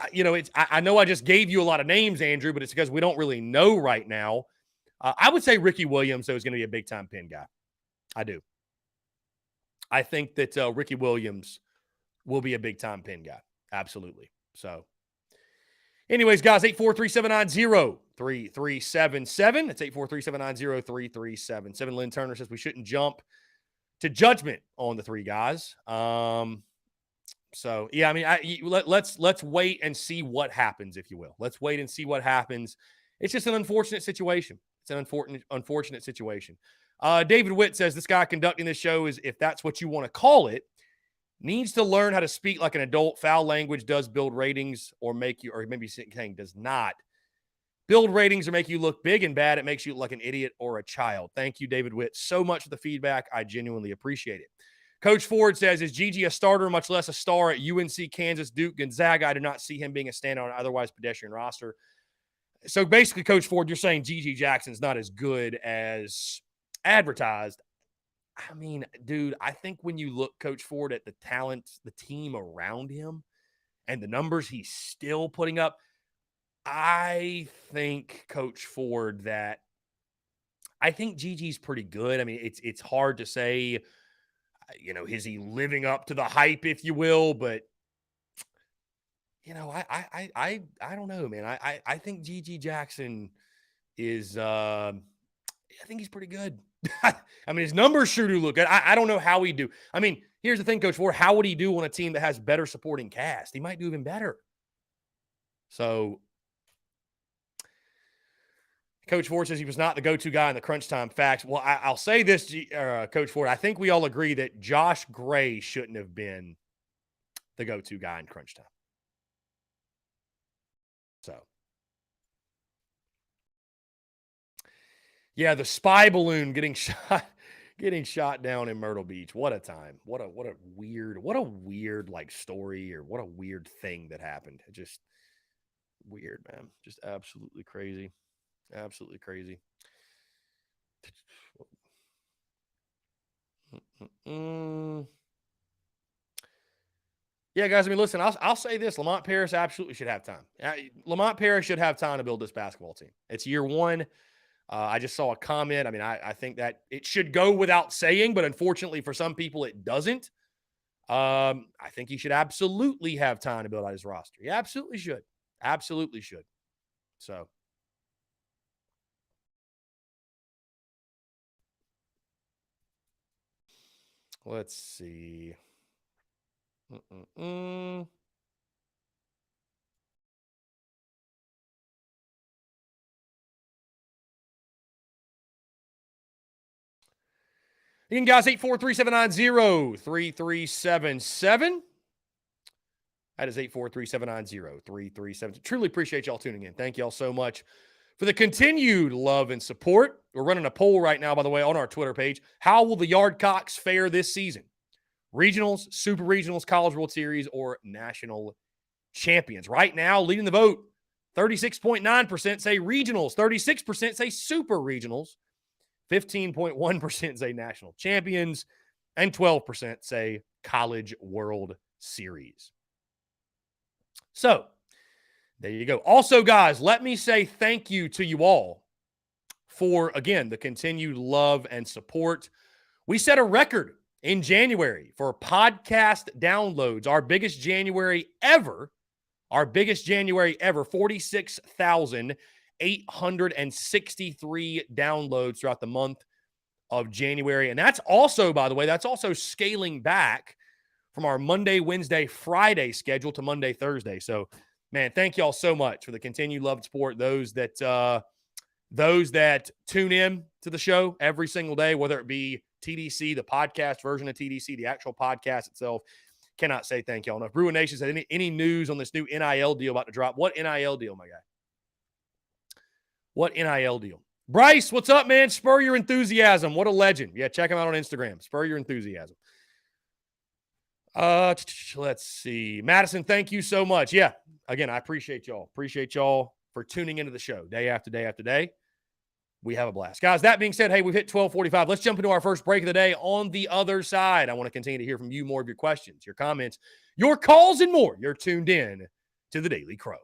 I know I just gave you a lot of names, Andrew, but it's because we don't really know right now. I would say Ricky Williams, though, is going to be a big-time pen guy. I do. I think that Ricky Williams will be a big-time pen guy. Absolutely. So, anyways, guys, 843-790-3377. That's 843-790-3377. Lynn Turner says we shouldn't jump to judgment on the 3 guys. So, yeah, I mean, let's wait and see what happens, if you will. Let's wait and see what happens. It's just an unfortunate situation. It's an unfortunate situation. David Witt says this guy conducting this show is, if that's what you want to call it, needs to learn how to speak like an adult. Foul language does build ratings or maybe saying does not build ratings or make you look big and bad. It makes you look like an idiot or a child. Thank you, David Witt, so much for the feedback. I genuinely appreciate it. Coach Ford says, is Gigi a starter, much less a star at UNC, Kansas, Duke, Gonzaga? I do not see him being a standout on otherwise pedestrian roster. So basically, Coach Ford, you're saying Gigi Jackson's not as good as advertised. I mean, dude, I think when you look, Coach Ford, at the talent, the team around him, and the numbers he's still putting up, I think, Coach Ford, that I think Gigi's pretty good. I mean, it's hard to say, is he living up to the hype, if you will? But, I don't know, man. I think Gigi Jackson is, I think he's pretty good. I mean, his numbers sure do look good. I don't know how he do. I mean, here's the thing, Coach Ford. How would he do on a team that has better supporting cast? He might do even better. So, Coach Ford says he was not the go-to guy in the crunch time. Facts. Well, I'll say this, Coach Ford. I think we all agree that Josh Gray shouldn't have been the go-to guy in crunch time. So, yeah, the spy balloon getting shot down in Myrtle Beach. What a time. What a weird like story, or what a weird thing that happened. Just weird, man. Just absolutely crazy. Absolutely crazy. Yeah, guys, I mean, listen, I'll say this. Lamont Paris absolutely should have time. Lamont Paris should have time to build this basketball team. It's year 1. I just saw a comment. I mean, I think that it should go without saying, but unfortunately for some people, it doesn't. I think he should absolutely have time to build out his roster. He absolutely should. Absolutely should. So, let's see. Again, guys, 843-790-3377. That is 843-790-3377. Truly appreciate y'all tuning in. Thank y'all so much for the continued love and support. We're running a poll right now, by the way, on our Twitter page. How will the Yardcocks fare this season? Regionals, Super Regionals, College World Series, or National Champions? Right now, leading the vote, 36.9% say Regionals, 36% say Super Regionals, 15.1% say National Champions, and 12% say College World Series. So, there you go. Also, guys, let me say thank you to you all for, again, the continued love and support. We set a record in January for podcast downloads, our biggest January ever, 46,863 downloads throughout the month of January. And that's also, by the way, that's also scaling back from our Monday, Wednesday, Friday schedule to Monday, Thursday. So, man, thank y'all so much for the continued love and support. Those that tune in to the show every single day, whether it be TDC, the podcast version of TDC, the actual podcast itself. Cannot say thank y'all enough. Bruin Nation said, any news on this new NIL deal about to drop? What NIL deal, my guy? What NIL deal? Bryce, what's up, man? Spur your enthusiasm. What a legend. Yeah, check him out on Instagram. Spur your enthusiasm. Let's see. Madison, thank you so much. Yeah, again, I appreciate y'all. Appreciate y'all for tuning into the show day after day after day. We have a blast. Guys, that being said, hey, we've hit 12:45. Let's jump into our first break of the day. On the other side, I want to continue to hear from you more of your questions, your comments, your calls, and more. You're tuned in to the Daily Crow.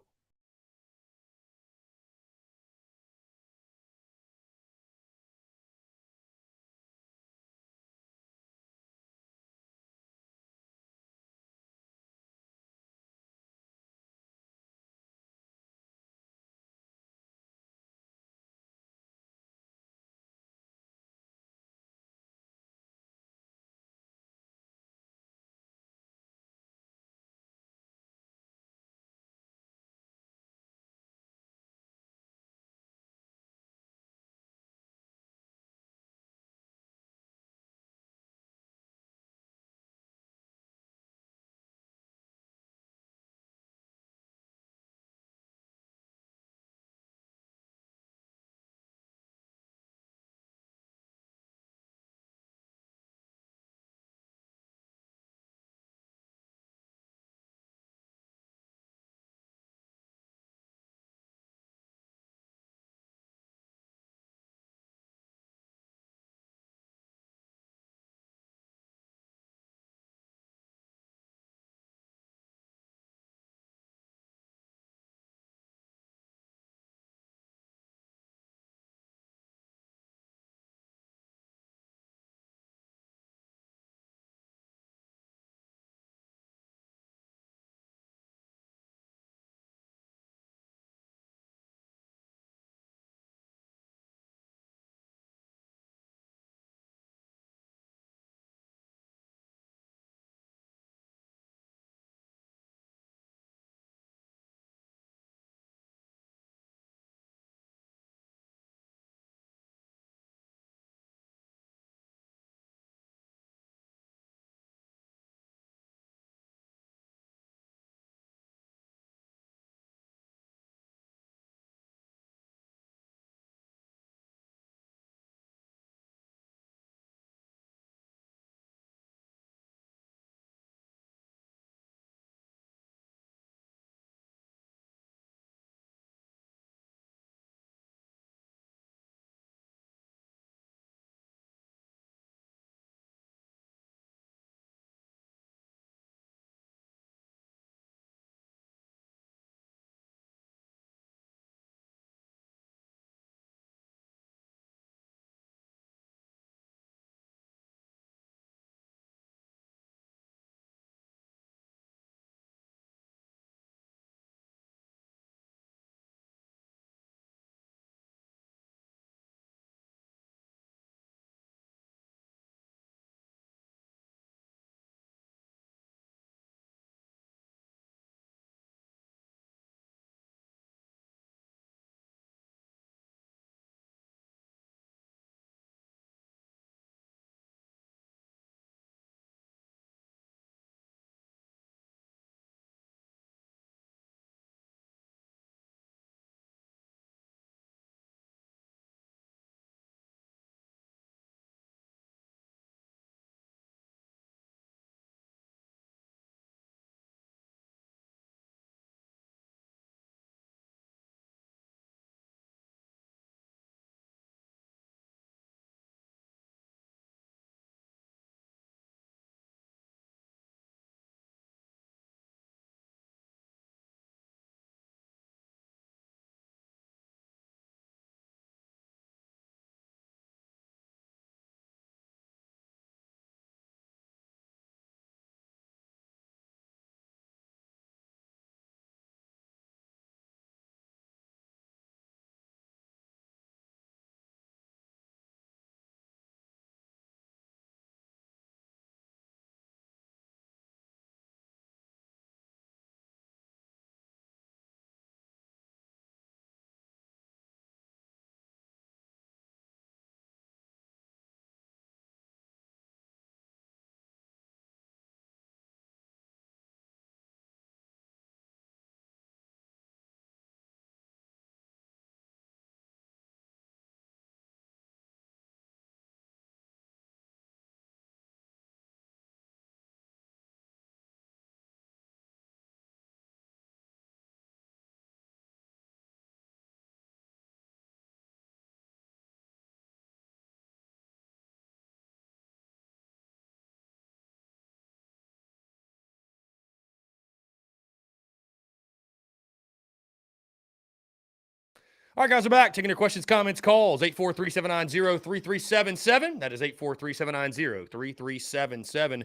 All right, guys, we're back. Taking your questions, comments, calls. 843-790-3377. That is 843-790-3377.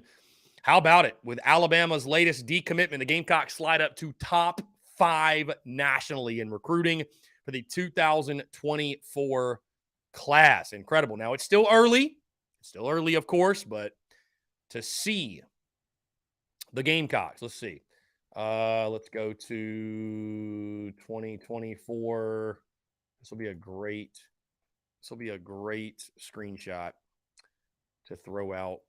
How about it? With Alabama's latest decommitment, the Gamecocks slide up to top 5 nationally in recruiting for the 2024 class. Incredible. Now, it's still early. It's still early, of course, but to see the Gamecocks, let's see. Let's go to 2024. This will be a great screenshot to throw out.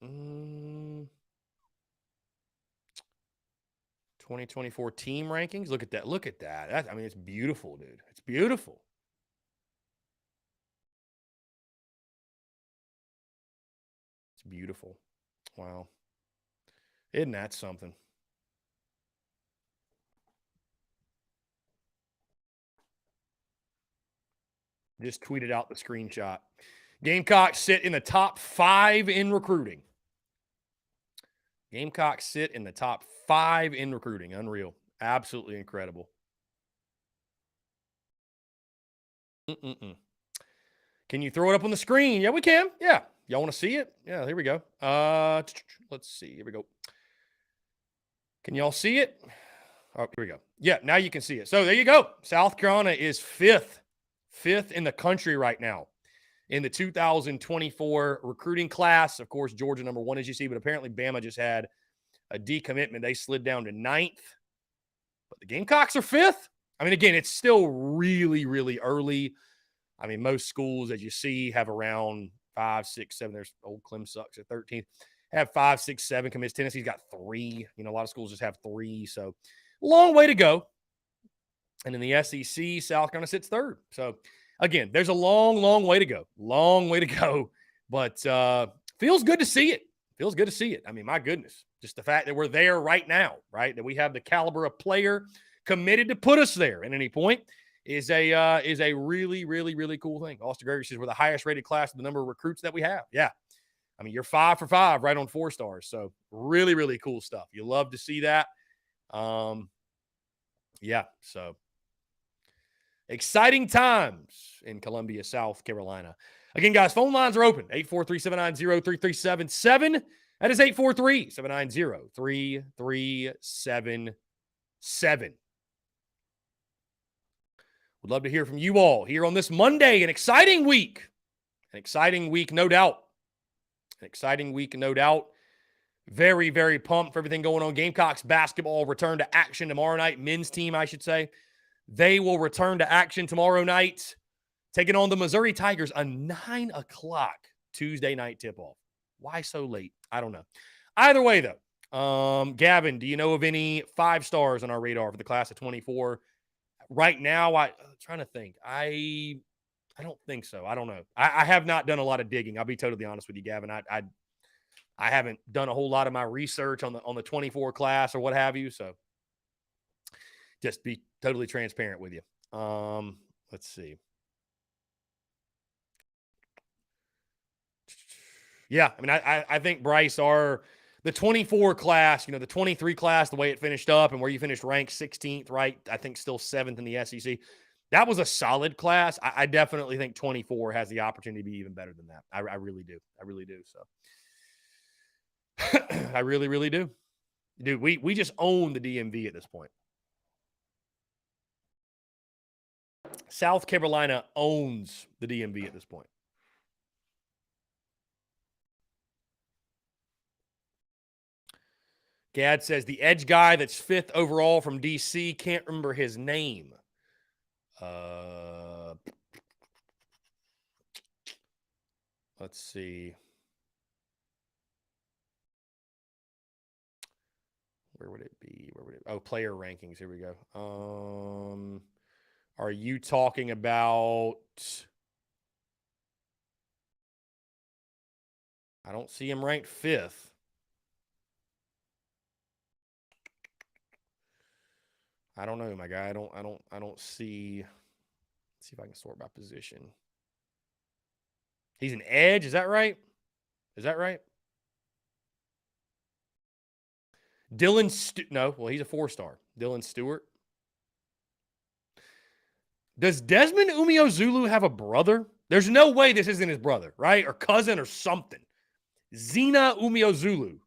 2024 team rankings. Look at that. Look at that. I mean, it's beautiful, dude. It's beautiful. It's beautiful. Wow. Isn't that something? Just tweeted out the screenshot. Gamecocks sit in the top 5 in recruiting. Gamecocks sit in the top 5 in recruiting. Unreal. Absolutely incredible. Can you throw it up on the screen? Yeah, we can. Yeah. Y'all want to see it? Yeah, here we go. Let's see. Here we go. Can y'all see it? Oh, here we go. Yeah, now you can see it. So there you go. South Carolina is fifth in the country right now in the 2024 recruiting class. Of course, Georgia number 1, as you see, but apparently Bama just had a decommitment. They slid down to 9th, but the Gamecocks are 5th. I mean, again, it's still really, really early. I mean, most schools, as you see, have around 5, 6, 7. There's old Clem sucks at 13th. Have 5, 6, 7 commits. Tennessee's got 3. You know, a lot of schools just have 3. So long way to go. And in the SEC, South Carolina sits 3rd. So again, there's a long, long way to go. Long way to go. But feels good to see it. Feels good to see it. I mean, my goodness. Just the fact that we're there right now, right? That we have the caliber of player committed to put us there at any point is a really, really, really cool thing. Austin Gregory says we're the highest rated class of the number of recruits that we have. Yeah. I mean, you're 5 for 5 right on 4 stars. So really, really cool stuff. You love to see that. Yeah. So exciting times in Columbia, South Carolina. Again, guys, phone lines are open. 843-790-3377. That is 843-790-3377. Would love to hear from you all here on this Monday. An exciting week. An exciting week, no doubt. An exciting week, no doubt. Very, very pumped for everything going on. Gamecocks basketball return to action tomorrow night. Men's team, I should say. They will return to action tomorrow night, taking on the Missouri Tigers, a 9 o'clock Tuesday night tip-off. Why so late? I don't know. Either way, though, Gavin, do you know of any 5 stars on our radar for the class of 24? Right now, I'm trying to think. I don't think so. I don't know. I have not done a lot of digging. I'll be totally honest with you, Gavin. I haven't done a whole lot of my research on the 24 class or what have you. So just be totally transparent with you. Let's see. Yeah, I mean, I think Bryce, the 24 class, the 23 class, the way it finished up and where you finished ranked 16th, right? I think still 7th in the SEC. That was a solid class. I definitely think 24 has the opportunity to be even better than that. I really do. I really do. So I really, really do. Dude, we just own the DMV at this point. South Carolina owns the DMV at this point. Gad says the edge guy that's 5th overall from DC, can't remember his name. Let's see. Where would it be? Oh, player rankings. Here we go. Are you talking about? I don't see him ranked 5th. I don't know, my guy. I don't see. Let's see if I can sort by position. He's an edge. Is that right? No, well, he's a 4-star. Dylan Stewart. Does Desmond Umeozulu have a brother? There's no way this isn't his brother, right? Or cousin or something. Zena Umeozulu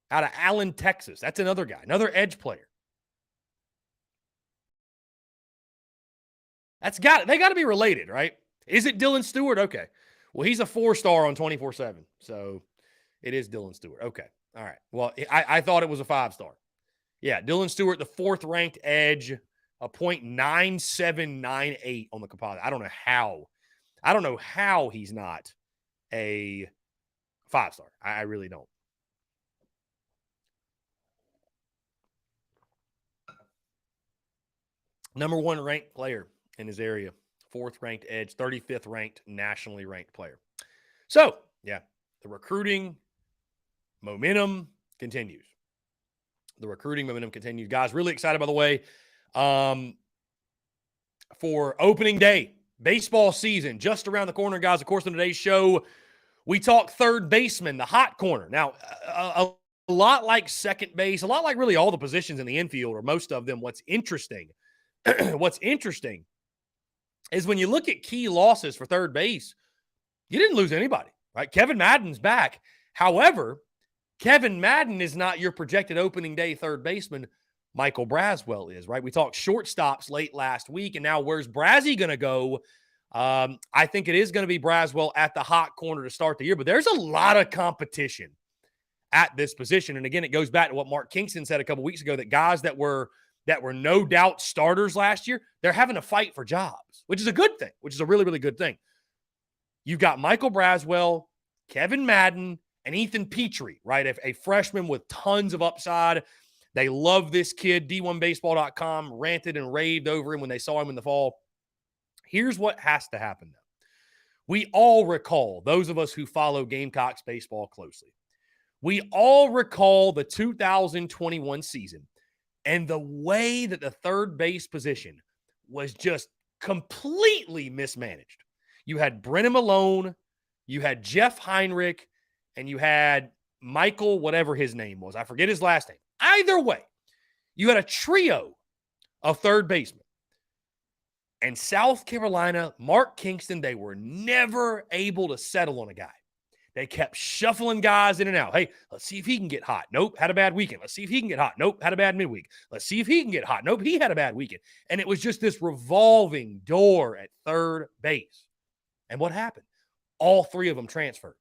out of Allen, Texas. That's another guy, another edge player. They got to be related, right? Is it Dylan Stewart? Okay. Well, he's a 4-star on 24/7. So it is Dylan Stewart. Okay. All right. Well, I thought it was a 5-star. Yeah, Dylan Stewart, the 4th-ranked edge, a .9798 on the composite. I don't know how he's not a 5-star. I really don't. Number 1 ranked player in his area, 4th-ranked edge, 35th ranked, nationally ranked player. So, yeah, the recruiting momentum continues. Guys, really excited, by the way, for opening day. Baseball season just around the corner, guys. Of course, in today's show, we talk third baseman, the hot corner. Now, a lot like second base, a lot like really all the positions in the infield, or most of them. What's interesting is when you look at key losses for third base, you didn't lose anybody, right? Kevin Madden's back. However, Kevin Madden is not your projected opening day third baseman. Michael Braswell is, right? We talked shortstops late last week, and now where's Brazzy going to go? I think it is going to be Braswell at the hot corner to start the year, but there's a lot of competition at this position. And again, it goes back to what Mark Kingston said a couple weeks ago, that guys that were no doubt starters last year, they're having to fight for jobs, which is a good thing, which is a really, really good thing. You've got Michael Braswell, Kevin Madden, and Ethan Petrie, right? A freshman with tons of upside. They love this kid. D1Baseball.com ranted and raved over him when they saw him in the fall. Here's what has to happen, though. We all recall, those of us who follow Gamecocks baseball closely, we all recall the 2021 season and the way that the third base position was just completely mismanaged. You had Brennan Malone, you had Jeff Heinrich, and you had Michael, whatever his name was. I forget his last name. Either way, you had a trio of third basemen. And South Carolina, Mark Kingston, they were never able to settle on a guy. They kept shuffling guys in and out. Hey, let's see if he can get hot. Nope, had a bad weekend. Let's see if he can get hot. Nope, had a bad midweek. Let's see if he can get hot. Nope, he had a bad weekend. And it was just this revolving door at third base. And what happened? All 3 of them transferred.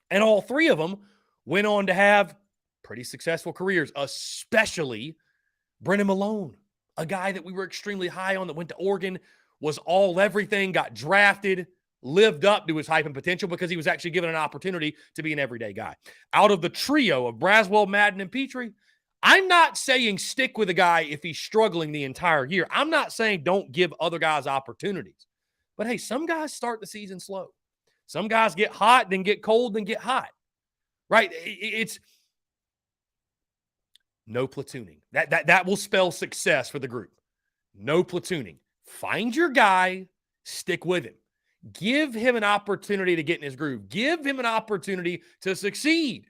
And all 3 of them went on to have pretty successful careers, especially Brennan Malone, a guy that we were extremely high on that went to Oregon, was all everything, got drafted, lived up to his hype and potential because he was actually given an opportunity to be an everyday guy. Out of the trio of Braswell, Madden, and Petrie, I'm not saying stick with a guy if he's struggling the entire year. I'm not saying don't give other guys opportunities. But hey, some guys start the season slow. Some guys get hot, then get cold, then get hot. Right? It's no platooning. That will spell success for the group. No platooning. Find your guy, stick with him. Give him an opportunity to get in his groove. Give him an opportunity to succeed.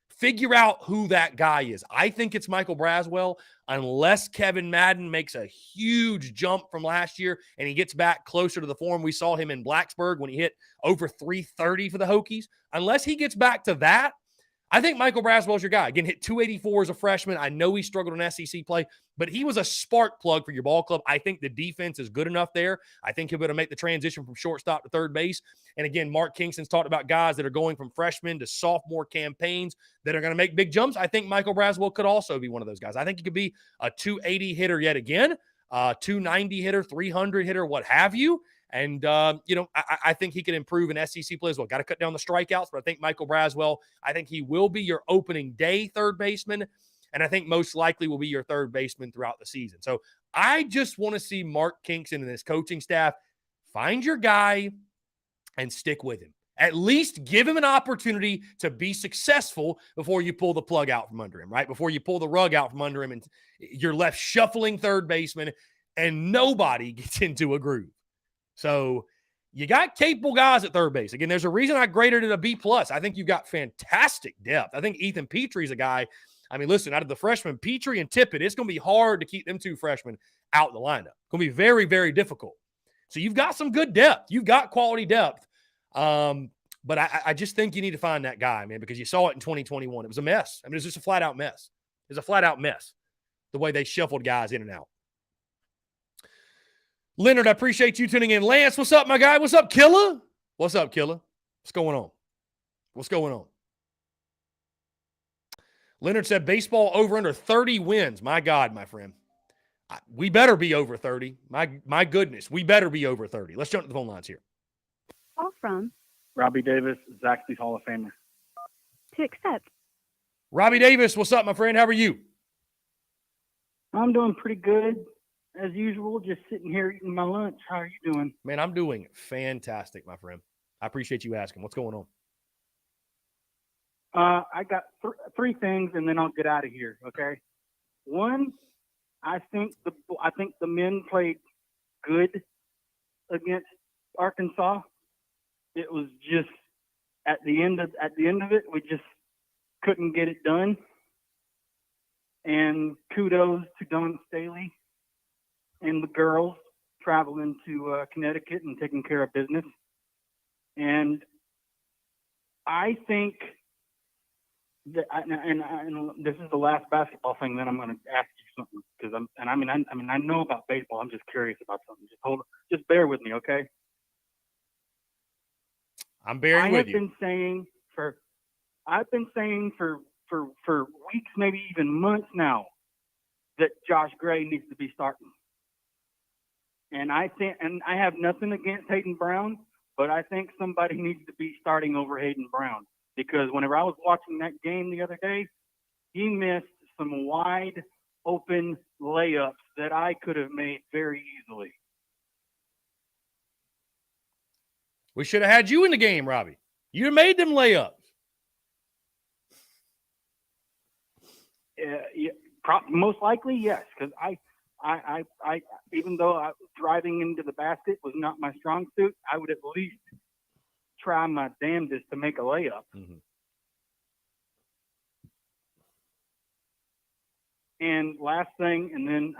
Figure out who that guy is. I think it's Michael Braswell, unless Kevin Madden makes a huge jump from last year and he gets back closer to the form we saw him in Blacksburg when he hit over 330 for the Hokies. Unless he gets back to that, I think Michael Braswell's your guy. Again, hit 284 as a freshman. I know he struggled in SEC play, but he was a spark plug for your ball club. I think the defense is good enough there. I think he'll be able to make the transition from shortstop to third base. And again, Mark Kingston's talked about guys that are going from freshman to sophomore campaigns that are going to make big jumps. I think Michael Braswell could also be one of those guys. I think he could be a 280 hitter yet again, 290 hitter, 300 hitter, what have you. And, I think he can improve in SEC play as well. Got to cut down the strikeouts, but I think Michael Braswell, I think he will be your opening day third baseman, and I think most likely will be your third baseman throughout the season. So I just want to see Mark Kingston and his coaching staff find your guy and stick with him. At least give him an opportunity to be successful before you pull the plug out from under him, right? Before you pull the rug out from under him and you're left shuffling third baseman and nobody gets into a groove. So you got capable guys at third base. Again, there's a reason I graded it a B+. I think you've got fantastic depth. I think Ethan Petrie's a guy. I mean, listen, out of the freshmen, Petrie and Tippett, it's going to be hard to keep them 2 freshmen out the lineup. It's going to be very, very difficult. So you've got some good depth. You've got quality depth. But I just think you need to find that guy, man, because you saw it in 2021. It was a mess. I mean, it was just a flat-out mess. It was a flat-out mess, the way they shuffled guys in and out. Leonard, I appreciate you tuning in. Lance, what's up, my guy? What's up, Killer? What's up, Killer? What's going on? What's going on? Leonard said baseball over under 30 wins. My God, my friend. We better be over 30. My goodness, we better be over 30. Let's jump to the phone lines here. Call from Robbie Davis, Zaxby's Hall of Famer. to accept. Robbie Davis, what's up, my friend? How are you? I'm doing pretty good, as usual. Just sitting here eating my lunch. How are you doing? Man, I'm doing fantastic, my friend. I appreciate you asking. What's going on? I got three things, and then I'll get out of here. Okay. One, I think the men played good against Arkansas. It was just at the end of it, we just couldn't get it done. And kudos to Don Staley and the girls traveling to Connecticut and taking care of business. And I think that, and this is the last basketball thing that I'm going to ask you something, because I know about baseball. I'm just curious about something. Just bear with me, okay? I'm bearing with you. I've been saying for weeks, maybe even months now, that Josh Gray needs to be starting. And I have nothing against Hayden Brown, but I think somebody needs to be starting over Hayden Brown, because whenever I was watching that game the other day, he missed some wide open layups that I could have made very easily. We should have had you in the game, Robbie. You made them layups. Yeah, most likely, yes, because I even though driving into the basket was not my strong suit, I would at least try my damnedest to make a layup. Mm-hmm. And last thing, and then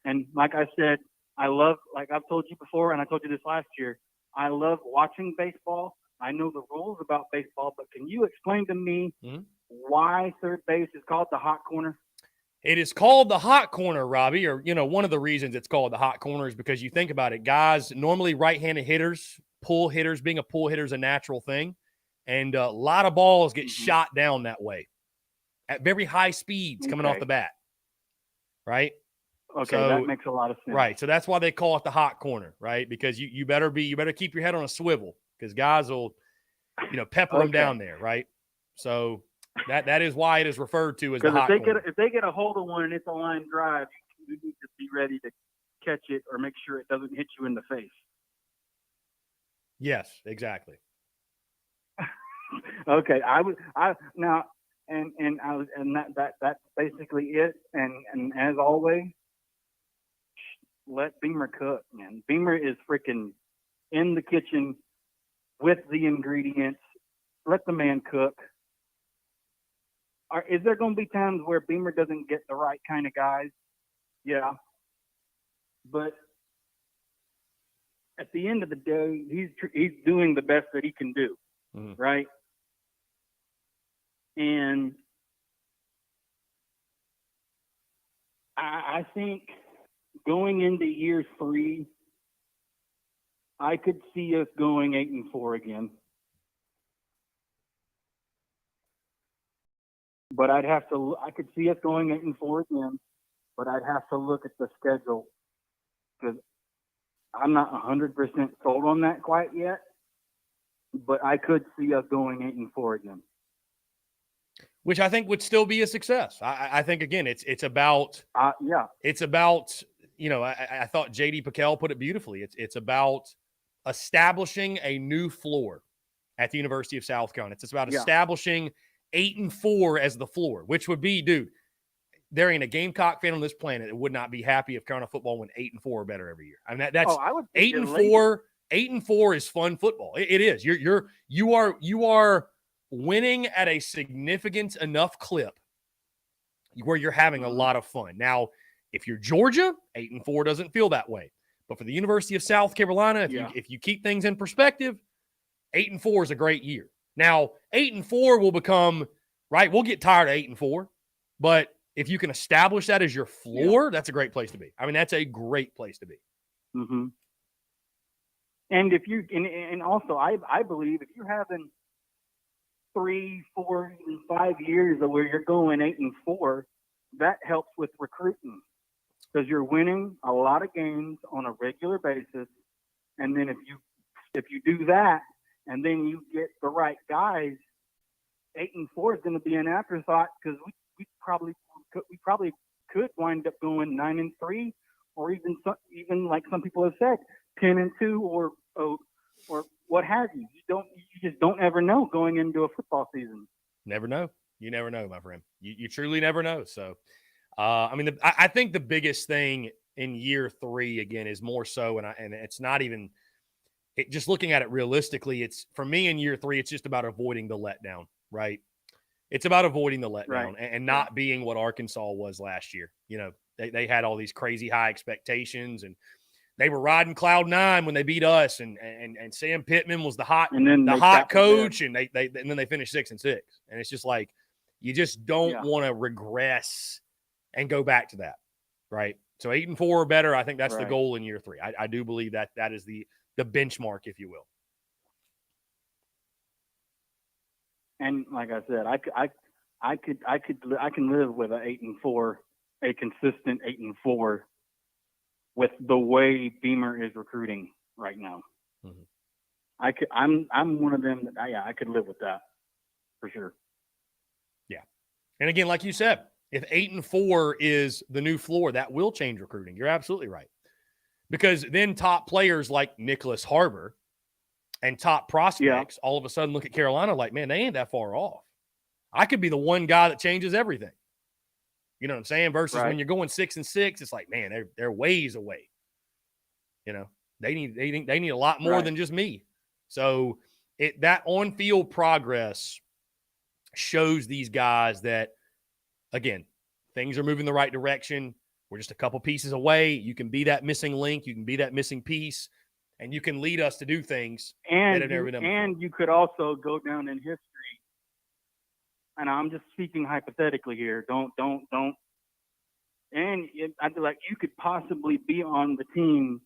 and like I said, like I've told you before, and I told you this last year, I love watching baseball. I know the rules about baseball, but can you explain to me why third base is called the hot corner? It is called the hot corner, Robbie, or, one of the reasons it's called the hot corner is because you think about it. Guys, normally right-handed hitters, pull hitters, being a pull hitter is a natural thing. And a lot of balls get shot down that way at very high speeds coming off the bat. Right? Okay, so, that makes a lot of sense. Right. So that's why they call it the hot corner, right? Because you better keep your head on a swivel, because guys will, pepper them down there, right? So that is why it is referred to as the hot corner. If they get a hold of one and it's a line drive, you need to be ready to catch it or make sure it doesn't hit you in the face. Yes, exactly. Okay, that's basically it. And as always, let Beamer cook, man. Beamer is freaking in the kitchen with the ingredients. Let the man cook. Is there going to be times where Beamer doesn't get the right kind of guys? Yeah. But at the end of the day, he's doing the best that he can do, right? And I think going into year 3, I could see us going 8-4 again. But I could see us going 8-4 again, but I'd have to look at the schedule, because I'm not 100% sold on that quite yet, but I could see us going 8-4 again. Which I think would still be a success. I think, again, it's about, it's about, I thought J.D. Piquel put it beautifully. It's about establishing a new floor at the University of South Carolina. It's about establishing 8-4 as the floor, which would be, dude, there ain't a Gamecock fan on this planet that would not be happy if Carolina football went 8-4 or better every year. I mean, that's 8-4. 8-4 is fun football. It is. You are winning at a significant enough clip where you're having a lot of fun. Now, If you're Georgia, 8-4 doesn't feel that way. But for the University of South Carolina, if you keep things in perspective, 8-4 is a great year. Now, 8-4 will become, right, we'll get tired of 8-4, but if you can establish that as your floor, that's a great place to be. I mean, that's a great place to be. Mm-hmm. And if you, and also, I believe if you're having 3, 4, even 5 years of where you're going 8-4, that helps with recruiting because you're winning a lot of games on a regular basis. And then if you do that, and then you get the right guys, 8-4 is going to be an afterthought because we probably could wind up going 9-3, or even like some people have said, 10-2, or what have you. You just don't ever know going into a football season. Never know. You never know, my friend. You truly never know. So, I mean, I think the biggest thing in year 3 again is more so, and it's not even. Just looking at it realistically, it's for me in year 3, it's just about avoiding the letdown, right? It's about avoiding the letdown and not being what Arkansas was last year. You know, they had all these crazy high expectations and they were riding cloud 9 when they beat us, and Sam Pittman was the hot coach, and then they finished 6-6. And it's just like you just don't want to regress and go back to that, right? So 8-4 or better, I think that's the goal in year 3. I do believe that is the benchmark, if you will. And like I said, I can live with a 8-4, a consistent 8-4, with the way Beamer is recruiting right now. Mm-hmm. I'm one of them that I could live with that for sure. Yeah, and again, like you said, if 8-4 is the new floor, that will change recruiting. You're absolutely right. Because then top players like Nicholas Harbor and top prospects all of a sudden look at Carolina like, man, they ain't that far off. I could be the one guy that changes everything. You know what I'm saying? Versus when you're going 6-6, it's like, man, they're ways away. You know, they need a lot more than just me. So that on-field progress shows these guys that, again, things are moving the right direction. We're just a couple pieces away. You can be that missing link. You can be that missing piece, and you can lead us to do things that have never been done before. And you could also go down in history. And I'm just speaking hypothetically here. Don't. And I'd be like, you could possibly be on the team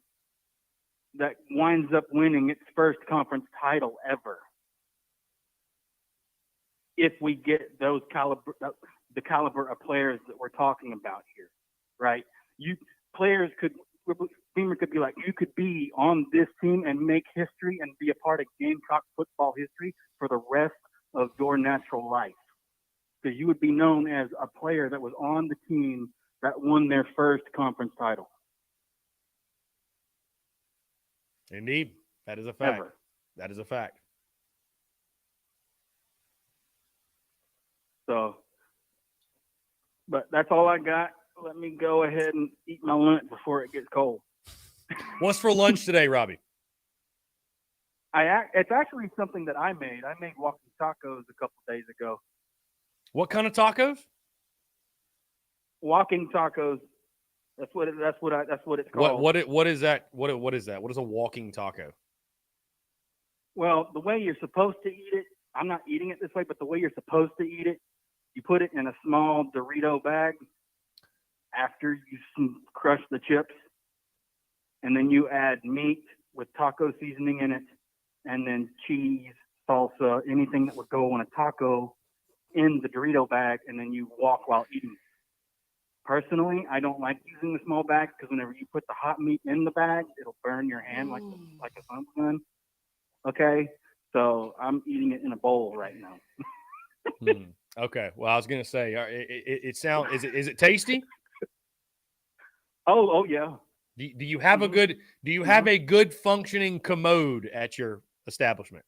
that winds up winning its first conference title ever, if we get the caliber of players that we're talking about here. Right? Beamer could be like, you could be on this team and make history and be a part of Gamecock football history for the rest of your natural life. Because you would be known as a player that was on the team that won their first conference title. Indeed. That is a fact. Ever. That is a fact. So, but that's all I got. Let me go ahead and eat my lunch before it gets cold. What's for lunch today, Robbie? It's actually something that I made. I made walking tacos a couple days ago. What kind of tacos? Walking tacos. That's what it's called. What is that? What is that? What is a walking taco? Well, the way you're supposed to eat it, I'm not eating it this way, but the way you're supposed to eat it, you put it in a small Dorito bag after you crush the chips, and then you add meat with taco seasoning in it, and then cheese, salsa, anything that would go on a taco in the Dorito bag, and then you walk while eating. Personally, I don't like using the small bag because whenever you put the hot meat in the bag, it'll burn your hand like a thumb gun. Okay, so I'm eating it in a bowl right now. Okay. Well, I was gonna say, it sounds. Is it tasty? Oh yeah. Do you have a good? Do you have a good functioning commode at your establishment?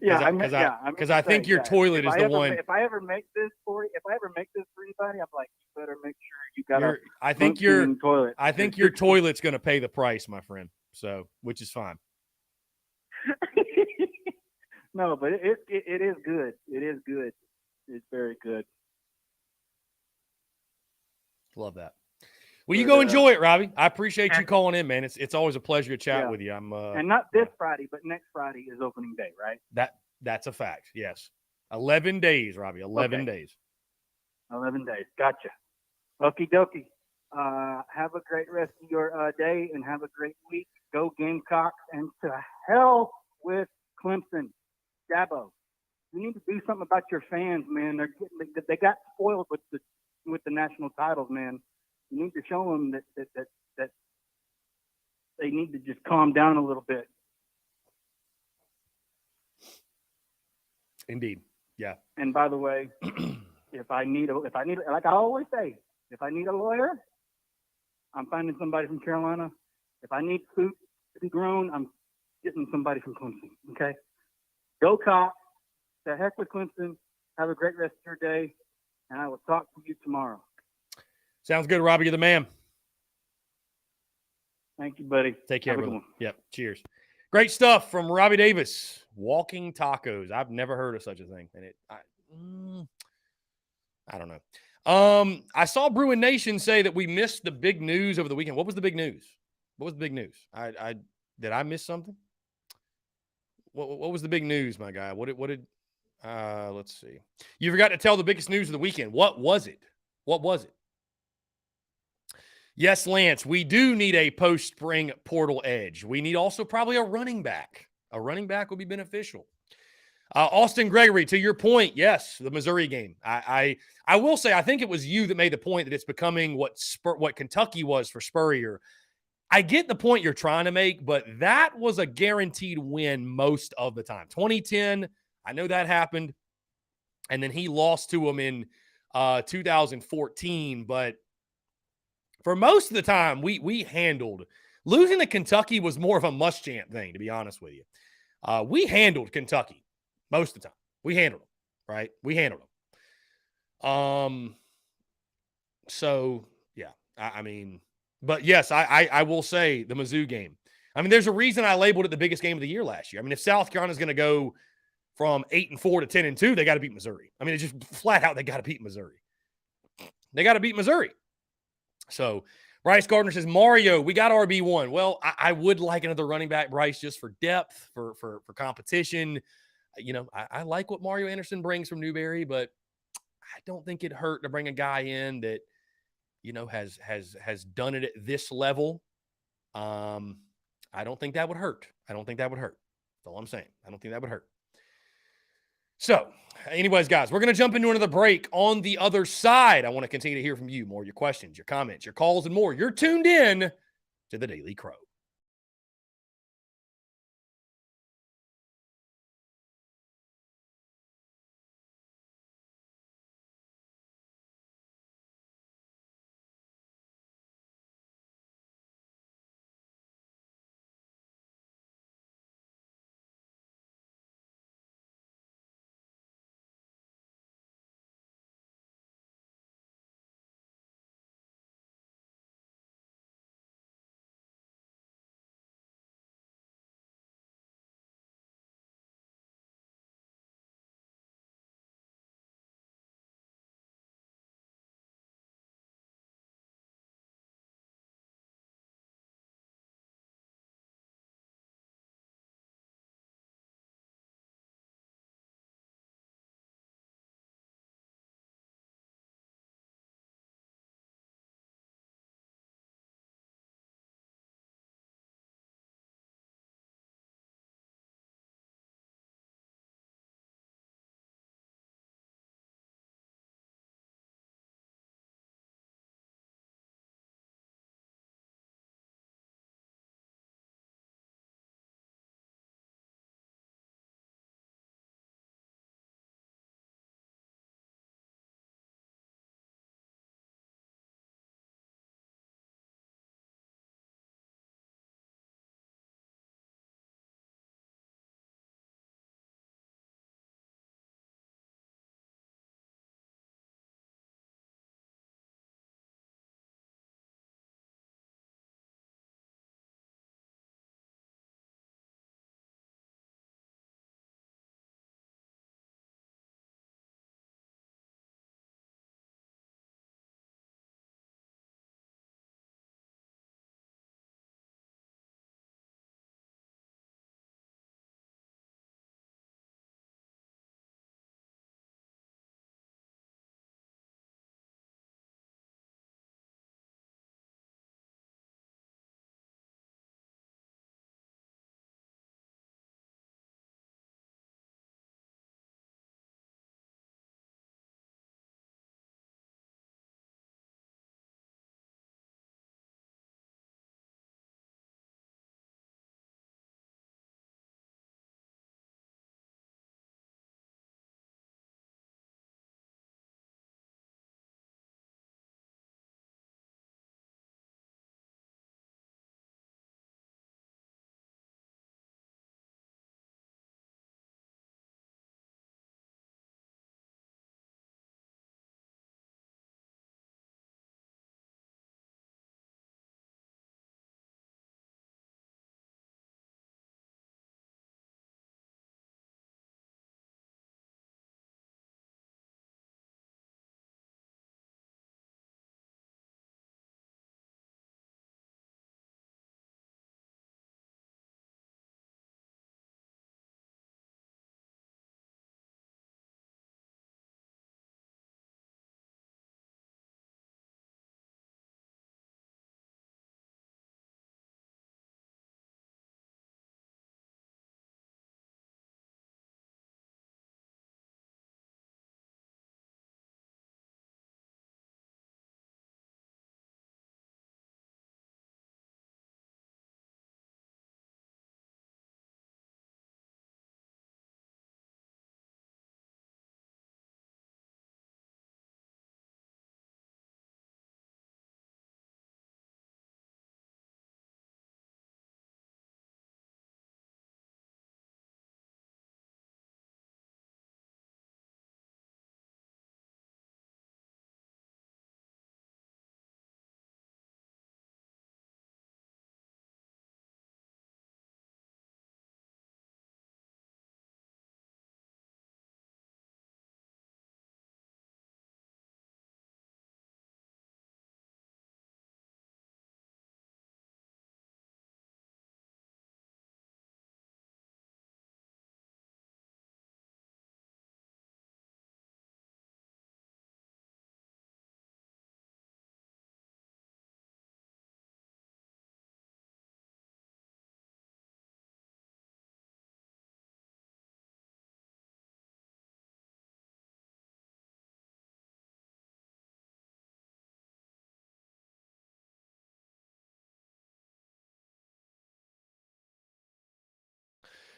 Yeah, because I think your toilet is the one. If I ever make this for anybody, I'm like, you better make sure you got a I think your toilet. I think your toilet's going to pay the price, my friend. So, which is fine. No, but it is good. It is good. It's very good. Love that. Well, you But, go enjoy it, Robbie. I appreciate you calling in, man. It's always a pleasure to chat Yeah. with you. I'm and not this Friday, but next Friday is opening day, right? that's a fact. Yes. 11 days, Robbie. 11 Okay. days. 11 days. Gotcha. Okie dokie. Have a great rest of your day and have a great week. Go Gamecocks and to hell with Clemson. Dabo, you need to do something about your fans, man. They got spoiled with the national titles, man. You need to show them that they need to just calm down a little bit. Indeed. Yeah. And by the way, if I need like I always say, if I need a lawyer, I'm finding somebody from Carolina. If I need food to be grown, I'm getting somebody from Clemson. Okay. Go Cox. The heck with Clemson. Have a great rest of your day, and I will talk to you tomorrow. Sounds good, Robbie. You're the man. Thank you, buddy. Take care, Have a good brother. one. Yep. Cheers. Great stuff from Robbie Davis. Walking tacos. I've never heard of such a thing. And I don't know. I saw Bruin Nation say that we missed the big news over the weekend. What was the big news? What was the big news? Did I miss something? What was the big news, my guy? What did let's see. You forgot to tell the biggest news of the weekend. What was it? What was it? Yes, Lance, we do need a post-spring portal edge. We need also probably a running back. A running back will be beneficial. Austin Gregory, to your point, yes, the Missouri game. I will say, I think it was you that made the point that it's becoming what Kentucky was for Spurrier. I get the point you're trying to make, but that was a guaranteed win most of the time. 2010, I know that happened, and then he lost to him in 2014, but for most of the time, we handled. Losing to Kentucky was more of a muschamp thing, to be honest with you. We handled Kentucky most of the time. We handled them, right? We handled them. So, yeah, I mean, but yes, I will say the Mizzou game. I mean, there's a reason I labeled it the biggest game of the year last year. I mean, if South Carolina's going to go from 8-4 to 10-2, they got to beat Missouri. I mean, it's just flat out they got to beat Missouri. They got to beat Missouri. So Bryce Gardner says, Mario, we got RB1. Well, I would like another running back, Bryce, just for depth, for competition. You know, I like what Mario Anderson brings from Newberry, but I don't think it'd hurt to bring a guy in that, you know, has done it at this level. I don't think that would hurt. That's all I'm saying. I don't think that would hurt. So, anyways, guys, we're going to jump into another break. On the other side, I want to continue to hear from you, more your questions, your comments, your calls, and more. You're tuned in to the Daily Crow.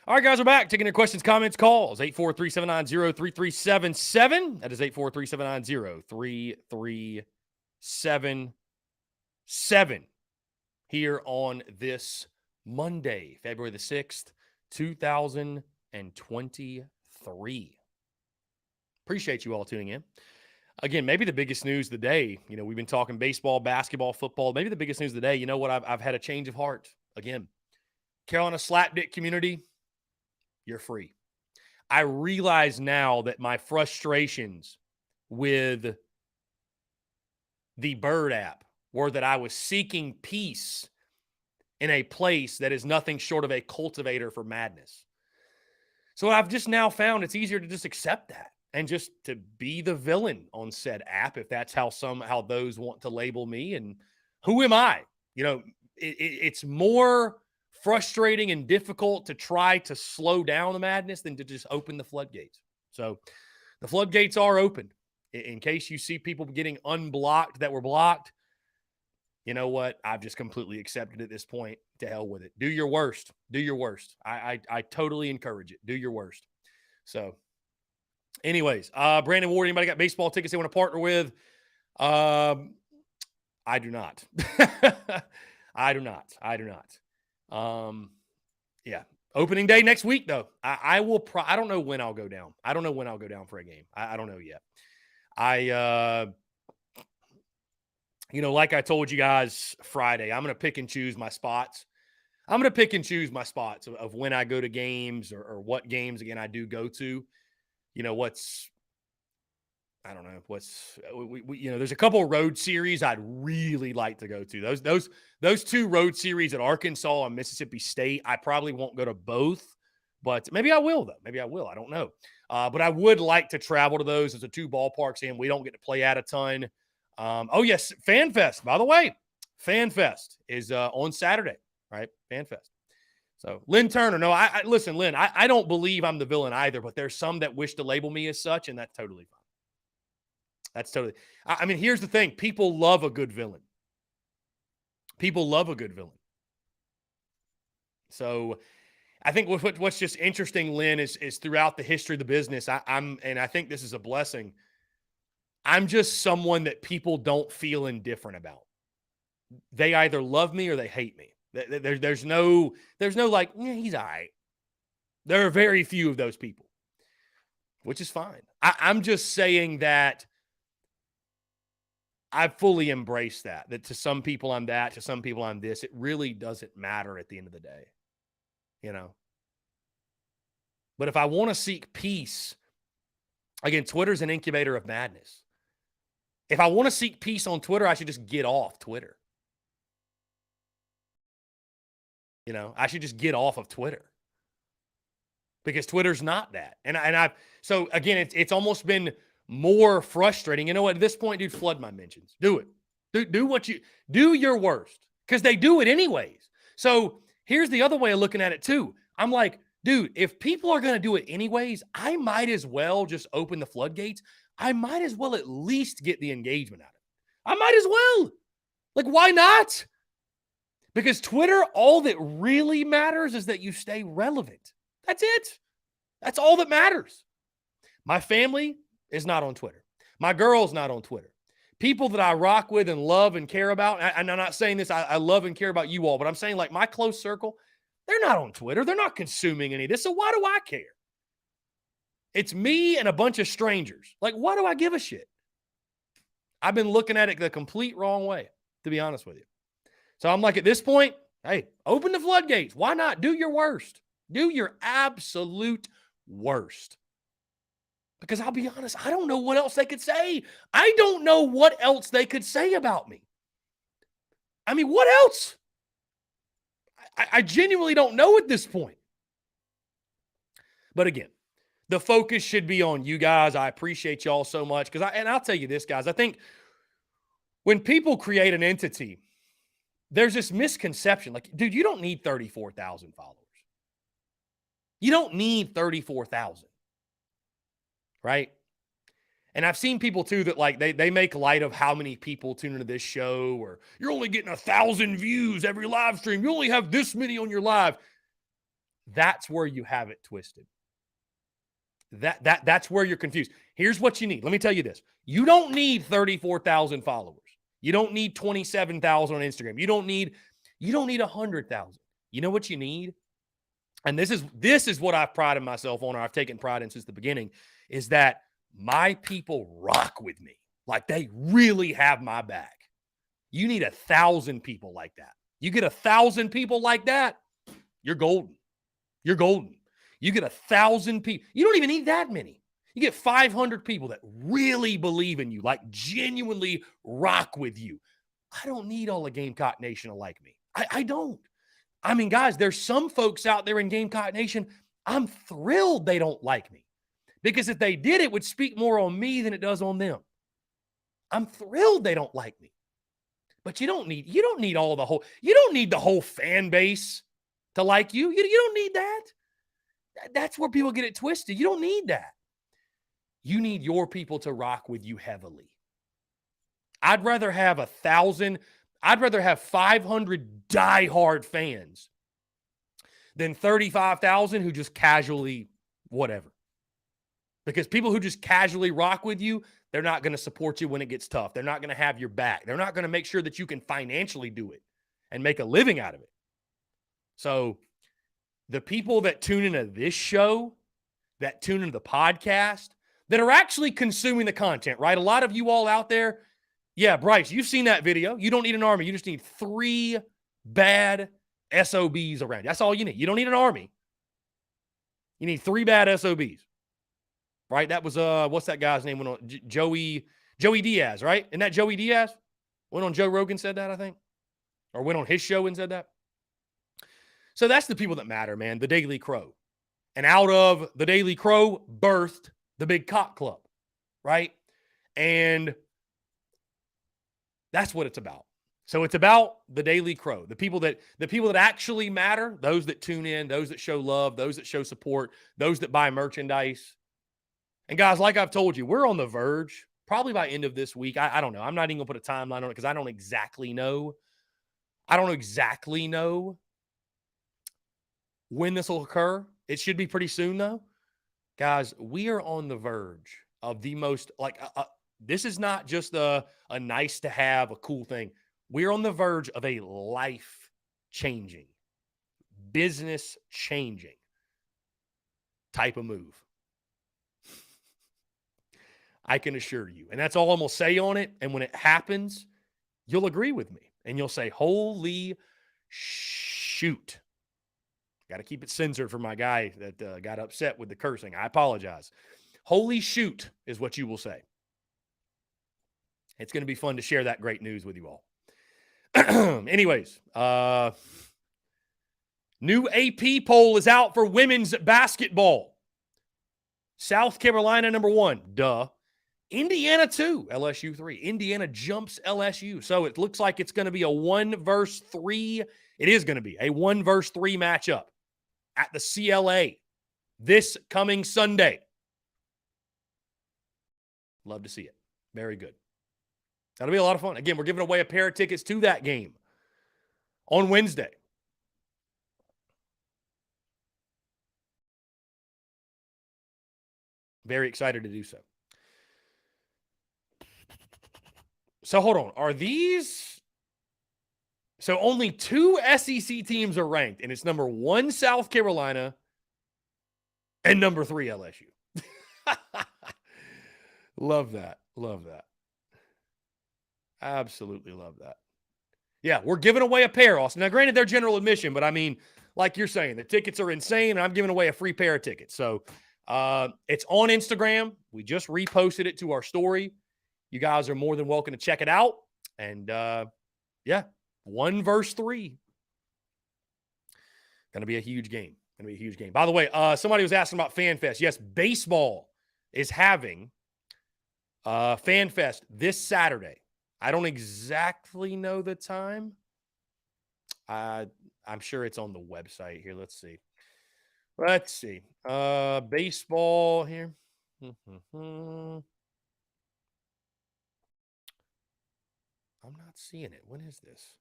All right, guys, we're back. Taking your questions, comments, calls. 843-790-3377. That is 843-790-3377. Here on this Monday, February the 6th, 2023. Appreciate you all tuning in. Again, maybe the biggest news of the day, we've been talking baseball, basketball, football. Maybe the biggest news of the day, you know what? I've had a change of heart. Again, Carolina Slapdick community, you're free. I realize now that my frustrations with the Bird app were that I was seeking peace in a place that is nothing short of a cultivator for madness. So I've just now found it's easier to just accept that and just to be the villain on said app, if that's how those want to label me. And who am I? It's more frustrating and difficult to try to slow down the madness than to just open the floodgates. So the floodgates are open. In case you see people getting unblocked that were blocked, you know what? I've just completely accepted at this point. To hell with it. Do your worst. Do your worst. I totally encourage it. Do your worst. So anyways, Brandon Ward, anybody got baseball tickets they want to partner with? I do not. I do not. Yeah. Opening day next week, though. I will. I don't know when I'll go down. I don't know when I'll go down for a game. I don't know yet. Like I told you guys Friday, I'm going to pick and choose my spots. I'm going to pick and choose my spots of when I go to games or what games, again, I do go to. There's a couple of road series I'd really like to go to. Those two road series at Arkansas and Mississippi State, I probably won't go to both, but maybe I will, though. Maybe I will. I don't know. But I would like to travel to those. There's the two ballparks, and we don't get to play at a ton. Oh, yes, FanFest, by the way. FanFest is on Saturday, right? FanFest. So, Lynn Turner, no, listen, Lynn, I don't believe I'm the villain either, but there's some that wish to label me as such, and that's totally fine. That's totally – I mean, here's the thing. People love a good villain. People love a good villain. So, I think what's just interesting, Lynn, is throughout the history of the business, and I think this is a blessing, I'm just someone that people don't feel indifferent about. They either love me or they hate me. There's no like, he's all right. There are very few of those people, which is fine. I'm just saying that I fully embrace that to some people I'm that, to some people I'm this. It really doesn't matter at the end of the day, But if I want to seek peace, again, Twitter's an incubator of madness. If I want to seek peace on Twitter, I should just get off Twitter. I should just get off of Twitter because Twitter's not that. So again, it's almost been more frustrating. You know what? At this point, dude, flood my mentions. Do it. Do your worst because they do it anyways. So here's the other way of looking at it too. I'm like, dude, if people are going to do it anyways, I might as well just open the floodgates. I might as well at least get the engagement out of it. I might as well. Like, why not? Because Twitter, all that really matters is that you stay relevant. That's it. That's all that matters. My family is not on Twitter. My girl's not on Twitter. People that I rock with and love and care about, and I'm not saying this, I love and care about you all, but I'm saying like my close circle, they're not on Twitter. They're not consuming any of this. So why do I care? It's me and a bunch of strangers. Like, why do I give a shit? I've been looking at it the complete wrong way, to be honest with you. So I'm like, at this point, hey, open the floodgates. Why not? Do your worst. Do your absolute worst. Because I'll be honest, I don't know what else they could say. I don't know what else they could say about me. I mean, what else? I genuinely don't know at this point. But again, the focus should be on you guys. I appreciate y'all so much. And I'll tell you this, guys. I think when people create an entity, there's this misconception. Like, dude, you don't need 34,000 followers. You don't need 34,000. Right? And I've seen people too that like they make light of how many people tune into this show, or you're only getting 1,000 views every live stream. You only have this many on your live. That's where you have it twisted. That's where you're confused. Here's what you need. Let me tell you this. You don't need 34,000 followers. You don't need 27,000 on Instagram. You don't need 100,000. You know what you need? And this is what I've prided myself on, or I've taken pride in since the beginning, is that my people rock with me. Like, they really have my back. You need 1,000 people like that. You get 1,000 people like that, you're golden. You're golden. You get 1,000 people. You don't even need that many. You get 500 people that really believe in you, like genuinely rock with you. I don't need all the Gamecock Nation to like me. I don't. I mean, guys, there's some folks out there in Gamecock Nation, I'm thrilled they don't like me. Because if they did, it would speak more on me than it does on them. I'm thrilled they don't like me. But you don't need the whole fan base to like you. You don't need that. That's where people get it twisted. You don't need that. You need your people to rock with you heavily. I'd rather have 500 diehard fans than 35,000 who just casually whatever. Because people who just casually rock with you, they're not going to support you when it gets tough. They're not going to have your back. They're not going to make sure that you can financially do it and make a living out of it. So the people that tune into this show, that tune into the podcast, that are actually consuming the content, right? A lot of you all out there, yeah, Bryce, you've seen that video. You don't need an army. You just need 3 bad SOBs around you. That's all you need. You don't need an army. You need 3 bad SOBs, right? That was, what's that guy's name? Went on Joey Diaz, right? Isn't that Joey Diaz? Went on Joe Rogan, said that, I think. Or went on his show and said that. So that's the people that matter, man. The Daily Crow. And out of the Daily Crow birthed the Big Cock Club, right? And that's what it's about. So it's about the Daily Crow, the people that actually matter, those that tune in, those that show love, those that show support, those that buy merchandise. And guys, like I've told you, we're on the verge, probably by end of this week. I don't know. I'm not even gonna put a timeline on it because I don't exactly know. When this will occur. It should be pretty soon, though. Guys, we are on the verge of the most, this is not just a nice to have, a cool thing. We're on the verge of a life-changing, business-changing type of move. I can assure you. And that's all I'm going to say on it. And when it happens, you'll agree with me. And you'll say, holy shoot. Got to keep it censored for my guy that got upset with the cursing. I apologize. Holy shoot is what you will say. It's going to be fun to share that great news with you all. Anyways, new AP poll is out for women's basketball. South Carolina, number 1. Duh. Indiana, 2. LSU, 3. Indiana jumps LSU. So it looks like it's going to be a 1 versus 3. It is going to be a 1 versus 3 matchup at the CLA this coming Sunday. Love to see it. Very good. That'll be a lot of fun. Again, we're giving away a pair of tickets to that game on Wednesday. Very excited to do so. So hold on. Are these... So only 2 SEC teams are ranked, and it's number 1 South Carolina and number 3 LSU. Love that. Love that. Absolutely love that. Yeah, we're giving away a pair, Austin. Now, granted, they're general admission, but I mean, like you're saying, the tickets are insane, and I'm giving away a free pair of tickets. So it's on Instagram. We just reposted it to our story. You guys are more than welcome to check it out. And, yeah. 1 versus 3. Going to be a huge game. By the way, somebody was asking about FanFest. Yes, baseball is having FanFest this Saturday. I don't exactly know the time. I'm sure it's on the website here. Let's see. Baseball here. I'm not seeing it. When is this?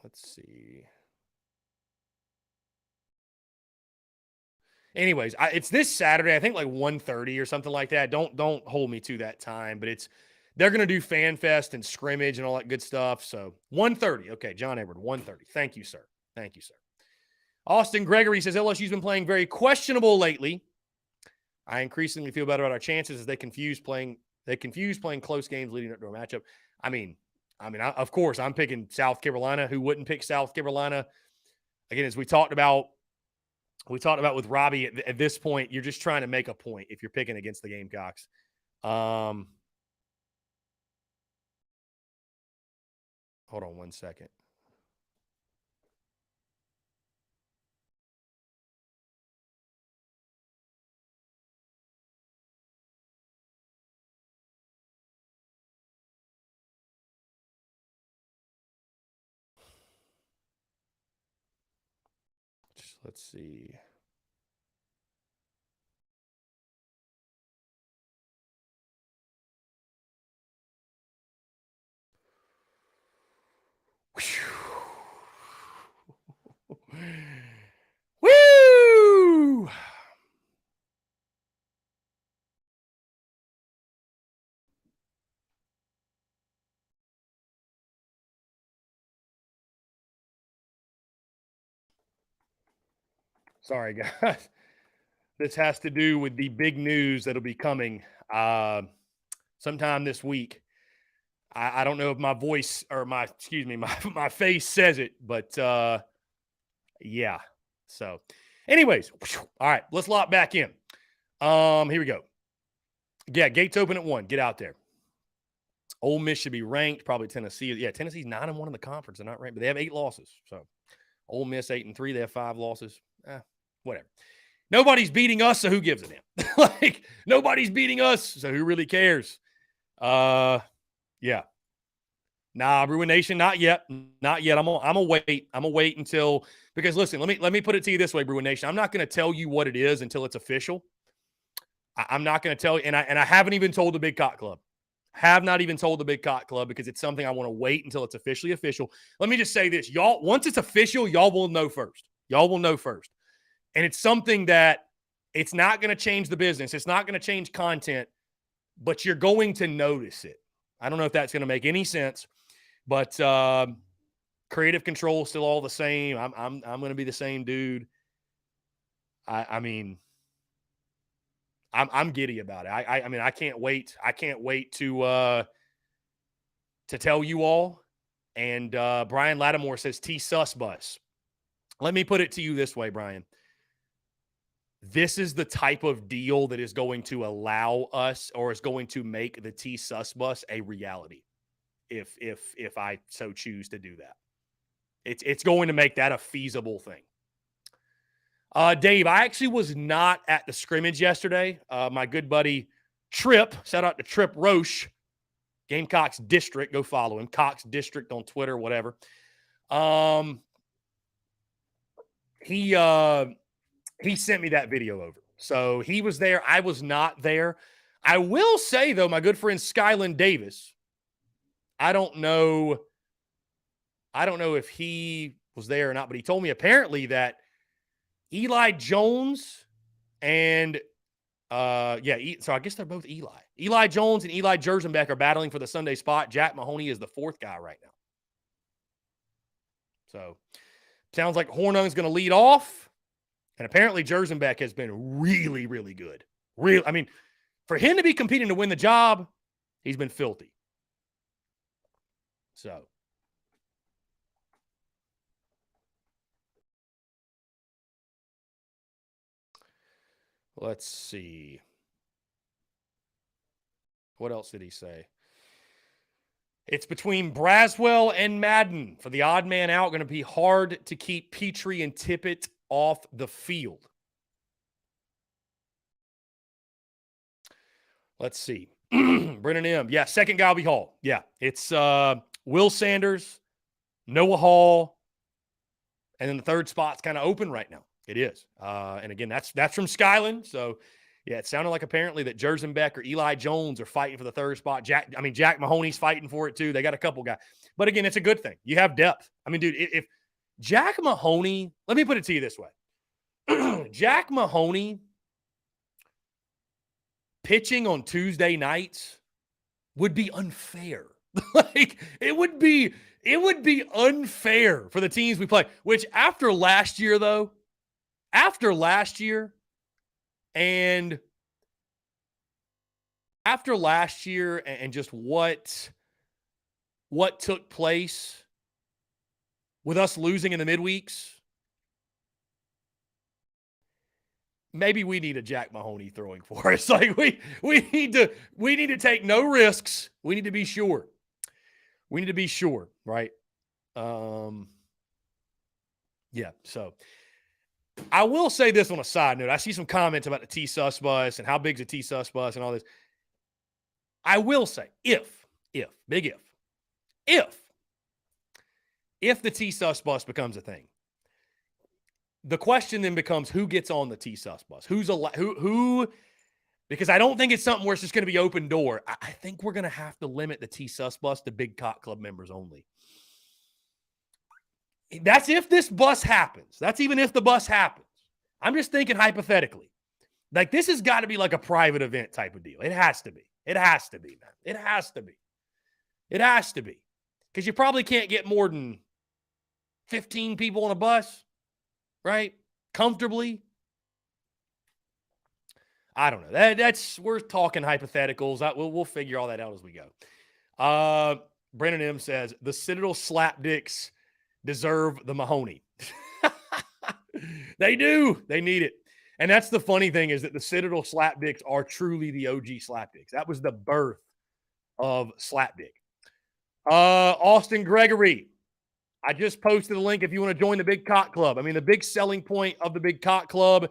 Let's see. Anyways, it's this Saturday, I think like 1:30 or something like that. Don't hold me to that time, but they're going to do Fan Fest and scrimmage and all that good stuff. So 1:30. Okay, John Edward, 1:30. Thank you, sir. Thank you, sir. Austin Gregory says LSU's been playing very questionable lately. I increasingly feel better about our chances as they confuse playing close games leading up to a matchup. I mean, of course, I'm picking South Carolina. Who wouldn't pick South Carolina? Again, as we talked about with Robbie, at this point, you're just trying to make a point if you're picking against the Gamecocks. Hold on one second. Let's see. Woo! Sorry, guys. This has to do with the big news that'll be coming sometime this week. I don't know if my voice or my face says it, but yeah. So, anyways, all right, let's lock back in. Here we go. Yeah, gates open at 1. Get out there. Ole Miss should be ranked. Probably Tennessee. Yeah, Tennessee's 9-1 in the conference. They're not ranked, but they have 8 losses. So, Ole Miss 8-3. They have 5 losses. Whatever. Nobody's beating us, so who gives a damn? Like, nobody's beating us, so who really cares? Yeah. Nah, Bruin Nation, not yet. Not yet. I'm gonna wait. I'm gonna wait until, because listen, let me put it to you this way, Bruin Nation. I'm not gonna tell you what it is until it's official. I'm not gonna tell you, and I haven't even told the Big Cock Club. Have not even told the Big Cock Club because it's something I want to wait until it's officially official. Let me just say this, y'all. Once it's official, y'all will know first. Y'all will know first. And it's something that it's not going to change the business. It's not going to change content, but you're going to notice it. I don't know if that's going to make any sense, but creative control is still all the same. I'm going to be the same dude. I mean, I'm giddy about it. I mean, I can't wait. I can't wait to tell you all. And Brian Lattimore says T-Sus bus. Let me put it to you this way, Brian. This is the type of deal that is going to allow us, or is going to make the T-Sus bus a reality. If I so choose to do that, it's going to make that a feasible thing. Dave, I actually was not at the scrimmage yesterday. My good buddy Trip, shout out to Trip Roche, Gamecocks District. Go follow him, Cox District on Twitter, whatever. He sent me that video over. So he was there. I was not there. I will say, though, my good friend Skyland Davis, I don't know if he was there or not, but he told me apparently that Eli Jones and, so I guess they're both Eli. Eli Jones and Eli Jersenbeck are battling for the Sunday spot. Jack Mahoney is the 4th guy right now. So sounds like Hornung's going to lead off. And apparently Jersenbeck has been really, really good. I mean, for him to be competing to win the job, he's been filthy. So. Let's see. What else did he say? It's between Braswell and Madden. For the odd man out, going to be hard to keep Petrie and Tippett off the field. Let's see. Brennan M. Yeah, second guy will be Hall. Yeah, it's Will Sanders, Noah Hall, and then the third spot's kind of open right now. It is. And again, that's from Skyland. So Yeah, it sounded like apparently that Jerzenbeck or Eli Jones are fighting for the third spot. Jack Mahoney's fighting for it too. They got a couple guys. But again, it's a good thing. You have depth. I mean, dude, if Jack Mahoney, let me put it to you this way. Jack Mahoney pitching on Tuesday nights would be unfair. Like it would be unfair for the teams we play, which after last year and just what took place with us losing in the midweeks, maybe we need a Jack Mahoney throwing for us. Like we need to take no risks. We need to be sure. Right? Yeah, so I will say this on a side note. I see some comments about the T-Sus bus and how big's a T-Sus bus and all this. I will say, if the T-Sus bus becomes a thing, the question then becomes who gets on the T-Sus bus? Who? Because I don't think it's something where it's just going to be open door. I think we're going to have to limit the T-Sus bus to Big Cock Club members only. That's if this bus happens. That's even if the bus happens. I'm just thinking hypothetically. Like, this has got to be like a private event type of deal. It has to be. It has to be, man. It has to be. It has to be. Because you probably can't get more than 15 people on a bus, right? Comfortably. I don't know. We're talking hypotheticals. We'll figure all that out as we go. Brandon M says, the Citadel slapdicks deserve the Mahoney. They do. They need it. And that's the funny thing is that the Citadel slapdicks are truly the OG slapdicks. That was the birth of slapdick. Austin Gregory, I just posted a link if you want to join the Big Cock Club. I mean, the big selling point of the Big Cock Club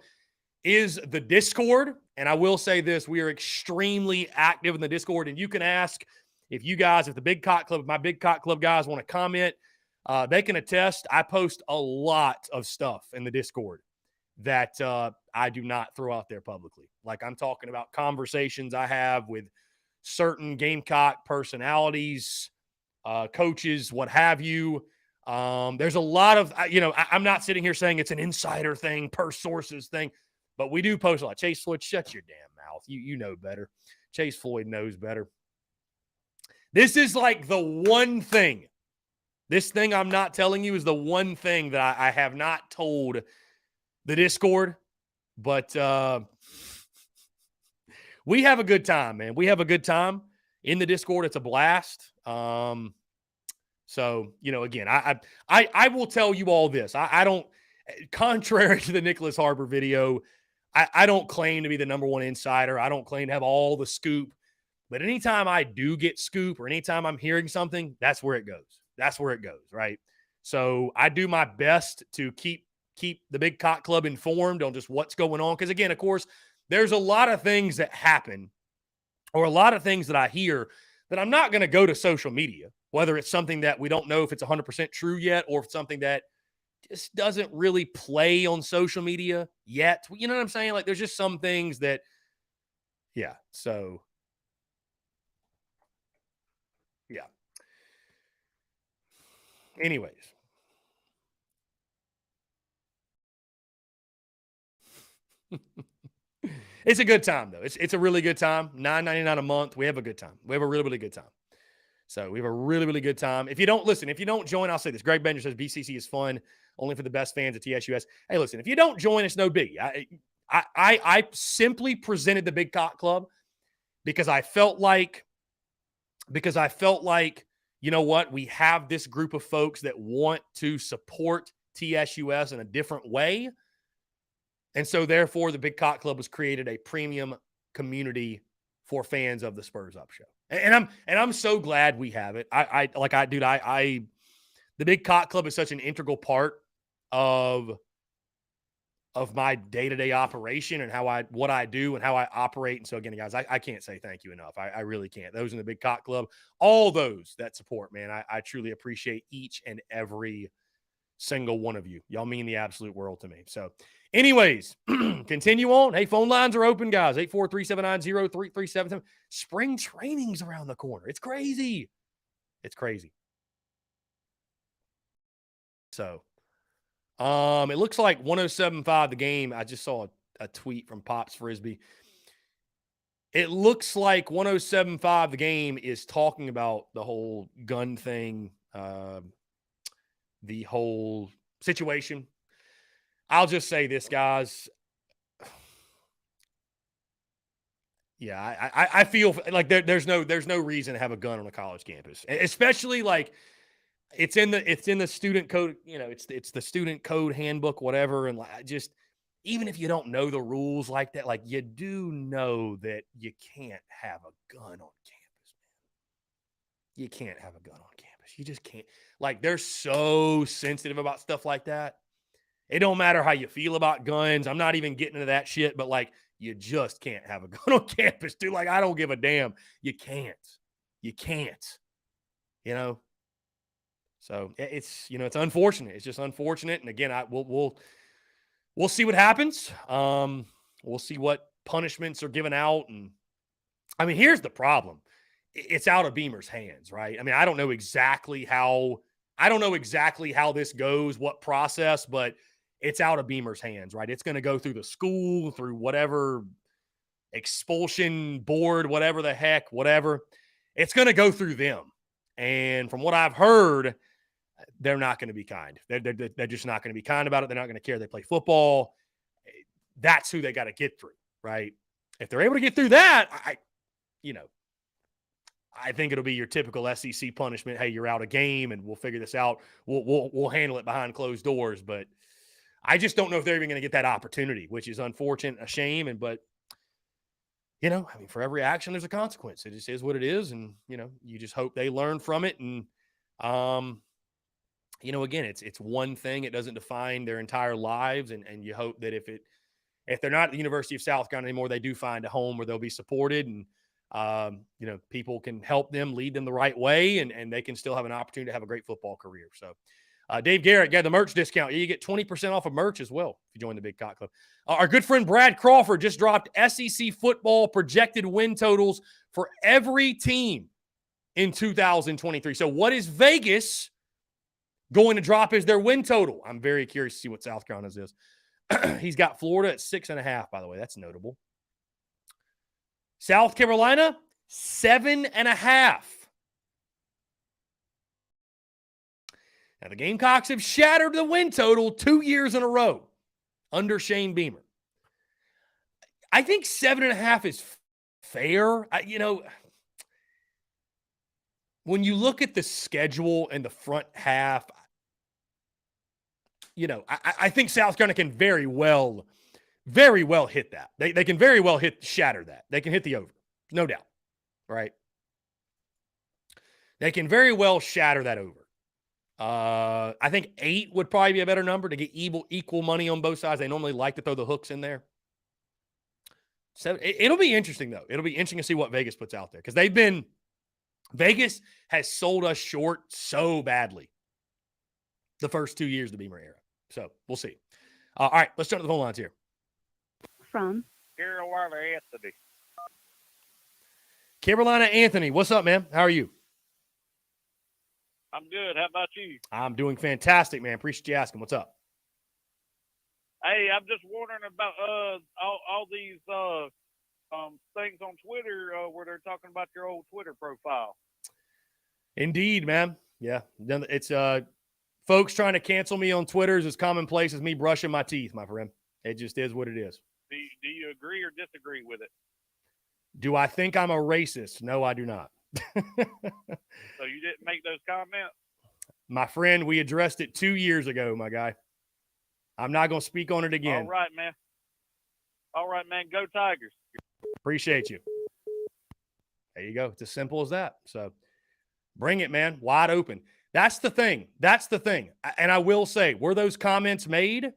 is the Discord. And I will say this, we are extremely active in the Discord. And you can ask if the Big Cock Club, my Big Cock Club guys want to comment, they can attest. I post a lot of stuff in the Discord that I do not throw out there publicly. Like, I'm talking about conversations I have with certain Gamecock personalities, coaches, what have you. There's a lot of, I'm not sitting here saying it's an insider thing, per sources thing, but we do post a lot. Chase Floyd, shut your damn mouth. You know better. Chase Floyd knows better. This is like the one thing. This thing I'm not telling you is the one thing that I have not told the Discord, but we have a good time, man. We have a good time in the Discord. It's a blast. So, again, I will tell you all this. I don't, contrary to the Nicholas Harbor video, I don't claim to be the number one insider. I don't claim to have all the scoop. But anytime I do get scoop or anytime I'm hearing something, that's where it goes. That's where it goes, right? So I do my best to keep the Big Cock Club informed on just what's going on. Because, again, of course, there's a lot of things that happen or a lot of things that I hear that I'm not going to go to social media, whether it's something that we don't know if it's 100% true yet or if it's something that just doesn't really play on social media yet. You know what I'm saying? Like, there's just some things that, yeah. So, yeah. Anyways. It's a good time, though. It's a really good time. $9.99 a month. We have a good time. We have a really, really good time. So we have a really, really good time. If you don't join, I'll say this. Greg Bender says BCC is fun, only for the best fans of TSUS. Hey, listen, if you don't join, it's no biggie. I simply presented the Big Cock Club because I felt like, you know what? We have this group of folks that want to support TSUS in a different way. And so, therefore, the Big Cock Club was created a premium community for fans of the Spurs Up Show. And I'm so glad we have it. The Big Cock Club is such an integral part of my day-to-day operation and what I do and how I operate. And so, again, guys, I can't say thank you enough. I really can't. Those in the Big Cock Club, all those that support, man, I truly appreciate each and every single one of you. Y'all mean the absolute world to me. So, anyways, continue on. Hey, phone lines are open, guys. 843-790-3377. Spring training's around the corner. It's crazy. It's crazy. So, it looks like 107.5 The Game. I just saw a tweet from Pops Frisbee. It looks like 107.5 The Game is talking about the whole gun thing, the whole situation. I'll just say this, guys. Yeah, I feel like there's no reason to have a gun on a college campus, especially like it's in the student code. You know, it's the student code handbook, whatever, and like just. Even if you don't know the rules like that, like you do know that you can't have a gun on campus, man. You can't have a gun on campus. You just can't. Like they're so sensitive about stuff like that. It don't matter how you feel about guns. I'm not even getting into that shit, but like you just can't have a gun on campus, dude. Like I don't give a damn. You can't. You can't. You know? So it's, you know, it's unfortunate. It's just unfortunate. And again, we'll see what happens. We'll see what punishments are given out. And I mean, here's the problem. It's out of Beamer's hands, right? I mean, I don't know exactly how this goes, what process, but it's out of Beamer's hands, right? It's going to go through the school, through whatever expulsion board, whatever the heck, whatever. It's going to go through them. And from what I've heard, they're not going to be kind. They're just not going to be kind about it. They're not going to care. They play football. That's who they got to get through, right? If they're able to get through that, I think it'll be your typical SEC punishment. Hey, you're out of game, and we'll figure this out. We'll handle it behind closed doors. But I just don't know if they're even going to get that opportunity, which is unfortunate, a shame. But I mean, for every action, there's a consequence. It just is what it is, and you just hope they learn from it. And again, it's one thing. It doesn't define their entire lives, and you hope that if they're not at the University of South Carolina anymore, they do find a home where they'll be supported, and people can help them, lead them the right way, and they can still have an opportunity to have a great football career. So, Dave Garrett, the merch discount. You get 20% off of merch as well if you join the Big Cock Club. Our good friend Brad Crawford just dropped SEC football projected win totals for every team in 2023. So, what is Vegas going to drop as their win total? I'm very curious to see what South Carolina's is. He's got Florida at 6.5, by the way. That's notable. South Carolina, 7.5. Now, the Gamecocks have shattered the win total 2 years in a row under Shane Beamer. I think 7.5 is fair. When you look at the schedule and the front half, I think South Carolina can very well hit that. They can very well shatter that. They can hit the over, no doubt, right? They can very well shatter that over. I think 8 would probably be a better number to get equal money on both sides. They normally like to throw the hooks in there. 7, it'll be interesting, though. It'll be interesting to see what Vegas puts out there, because Vegas has sold us short so badly the first 2 years of the Beamer era. So we'll see. All right, let's jump to the phone lines here. From Carolina Anthony. Carolina Anthony, what's up, man? How are you? I'm good. How about you? I'm doing fantastic, man. Appreciate you asking. What's up? Hey, I'm just wondering about all these things on Twitter where they're talking about your old Twitter profile. Indeed, man. Yeah, it's folks trying to cancel me on Twitter is as commonplace as me brushing my teeth, my friend. It just is what it is. Do you agree or disagree with it? Do I think I'm a racist? No, I do not. So you didn't make those comments? My friend, we addressed it 2 years ago, my guy. I'm not going to speak on it again. All right, man. Go Tigers. Appreciate you. There you go. It's as simple as that. So bring it, man. Wide open. That's the thing. And I will say, were those comments made?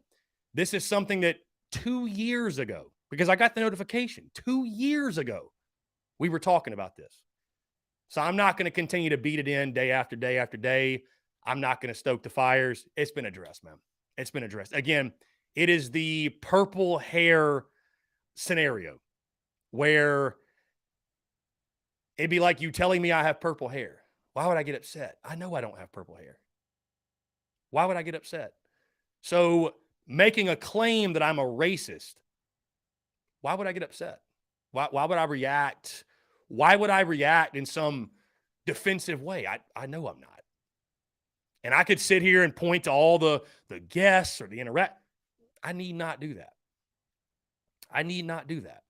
This is something that 2 years ago, because I got the notification 2 years ago, we were talking about this. So I'm not going to continue to beat it in day after day after day. I'm not going to stoke the fires. It's been addressed, man. It's been addressed. Again, it is the purple hair scenario where it'd be like you telling me I have purple hair. Why would I get upset? I know I don't have purple hair. Why would I get upset? So making a claim that I'm a racist, why would I get upset? Why would I react? Why would I react in some defensive way? I know I'm not. And I could sit here and point to all the guests or the interact. I need not do that. I need not do that.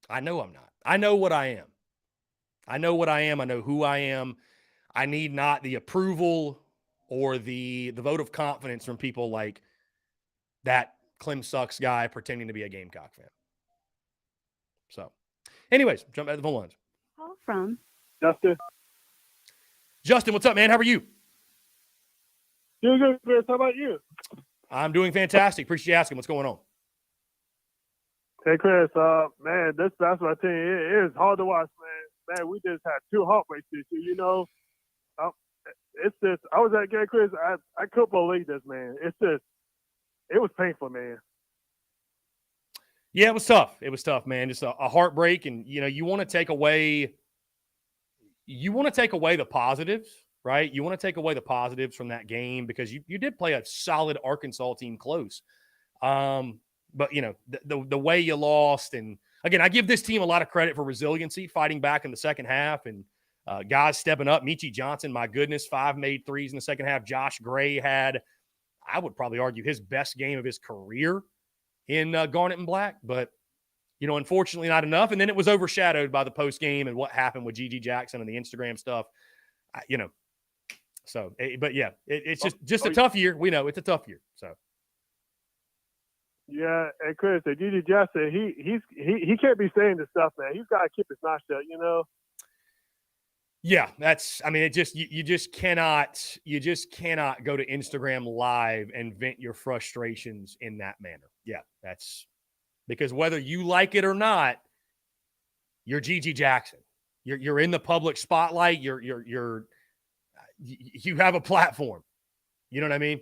I know I'm not. I know what I am. I know what I am. I know who I am. I need not the approval or the vote of confidence from people like that Clem Sucks guy pretending to be a Gamecock fan. So, anyways, jump back to the phone lines. Call from Justin, what's up, man? How are you? Doing good, Chris. How about you? I'm doing fantastic. Appreciate you asking. What's going on? Hey, Chris. Man, this basketball team it is hard to watch, man. Man, we just had 2 heartbreaks this year. You know, it's just I was at game, Chris. I couldn't believe this, man. It's just it was painful, man. Yeah, it was tough. It was tough, man. Just a heartbreak, and you want to take away the positives, right? You want to take away the positives from that game because you did play a solid Arkansas team close. But the way you lost, and again, I give this team a lot of credit for resiliency, fighting back in the second half, and guys stepping up. Michi Johnson, my goodness, 5 made threes in the second half. Josh Gray had, I would probably argue, his best game of his career in Garnet and Black, but unfortunately not enough. And then it was overshadowed by the post game and what happened with GG Jackson and the Instagram stuff. So, but yeah, it's just a tough year. We know it's a tough year. So. Yeah, and Chris, GG Jackson, he can't be saying this stuff, man. He's got to keep his mouth shut, Yeah, you just cannot go to Instagram Live and vent your frustrations in that manner. Yeah, that's because whether you like it or not, you're GG Jackson. You're in the public spotlight. You have a platform. You know what I mean?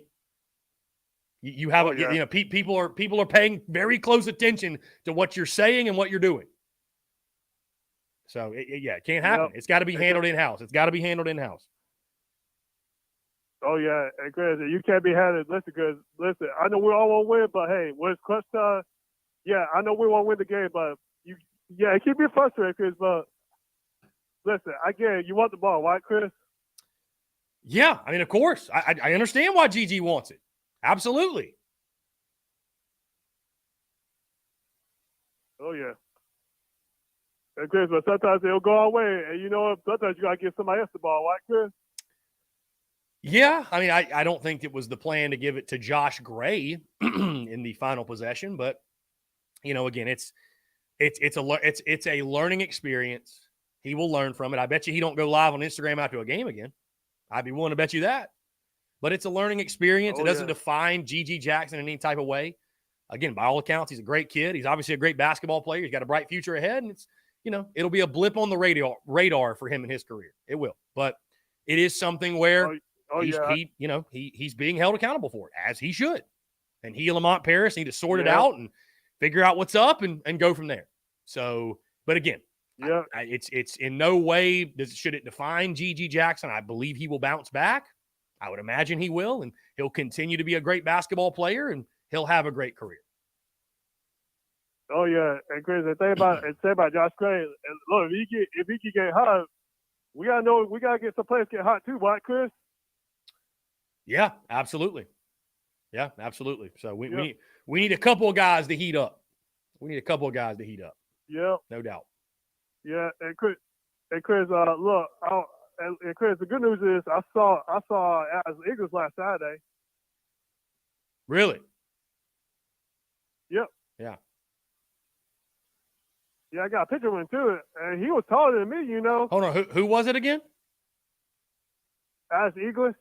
You have people are paying very close attention to what you're saying and what you're doing. So it can't happen. It's got to be handled in-house. Oh yeah, and Chris, you can't be handled. Listen, I know we all want to win, but hey, when it's clutch time, yeah, I know we want to win the game, but it keep me frustrated, Chris. But listen, I get it. You want the ball, right, Chris? Yeah, of course, I understand why GG wants it. Absolutely. Oh yeah. And Chris, but sometimes they'll go our way, and sometimes you gotta give somebody else the ball, right, Chris? Yeah, I don't think it was the plan to give it to Josh Gray in the final possession, but again, it's a learning experience. He will learn from it. I bet you he don't go live on Instagram after a game again. I'd be willing to bet you that. But it's a learning experience. It doesn't define GG Jackson in any type of way. Again, by all accounts, he's a great kid. He's obviously a great basketball player. He's got a bright future ahead, and it's it'll be a blip on the radar for him in his career. It will, but it is something where he's being held accountable for it, as he should. And he and Lamont Paris need to sort it out and figure out what's up and go from there. So, but again, it's in no way should it define GG Jackson. I believe he will bounce back. I would imagine he will, and he'll continue to be a great basketball player, and he'll have a great career. Oh yeah, and Chris, the thing about Josh Gray, and look, if he can get hot, we gotta get some players get hot too, right, Chris? Yeah, absolutely. Yeah, absolutely. So we need a couple of guys to heat up. Yeah, no doubt. Yeah, and Chris, look, and Chris, the good news is I saw as Eagles last Saturday. Really? Yep. Yeah. Yeah, I got a picture of him too, and he was taller than me, Hold on, who was it again? Alex English.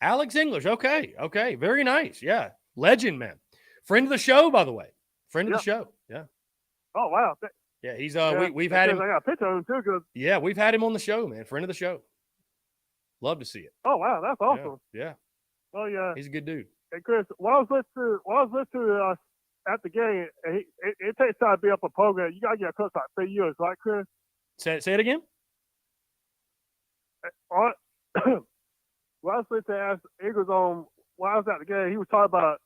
Alex English. Okay, very nice. Yeah, legend, man. Friend of the show, by the way. Friend of the show. Yeah. Oh wow, Yeah, he's Yeah, we've had him. I got a picture of him too. Cause Yeah, we've had him on the show, man. Friend of the show. Love to see it. oh wow, that's Yeah, awesome. yeah. Oh yeah. He's a good dude. Hey Chris, when I was listening to at the game, it takes time to be up a program. You gotta get a coach like 3 years, right, Chris? Say it again. When I was listening to Eagles on when I was at the game, he was talking about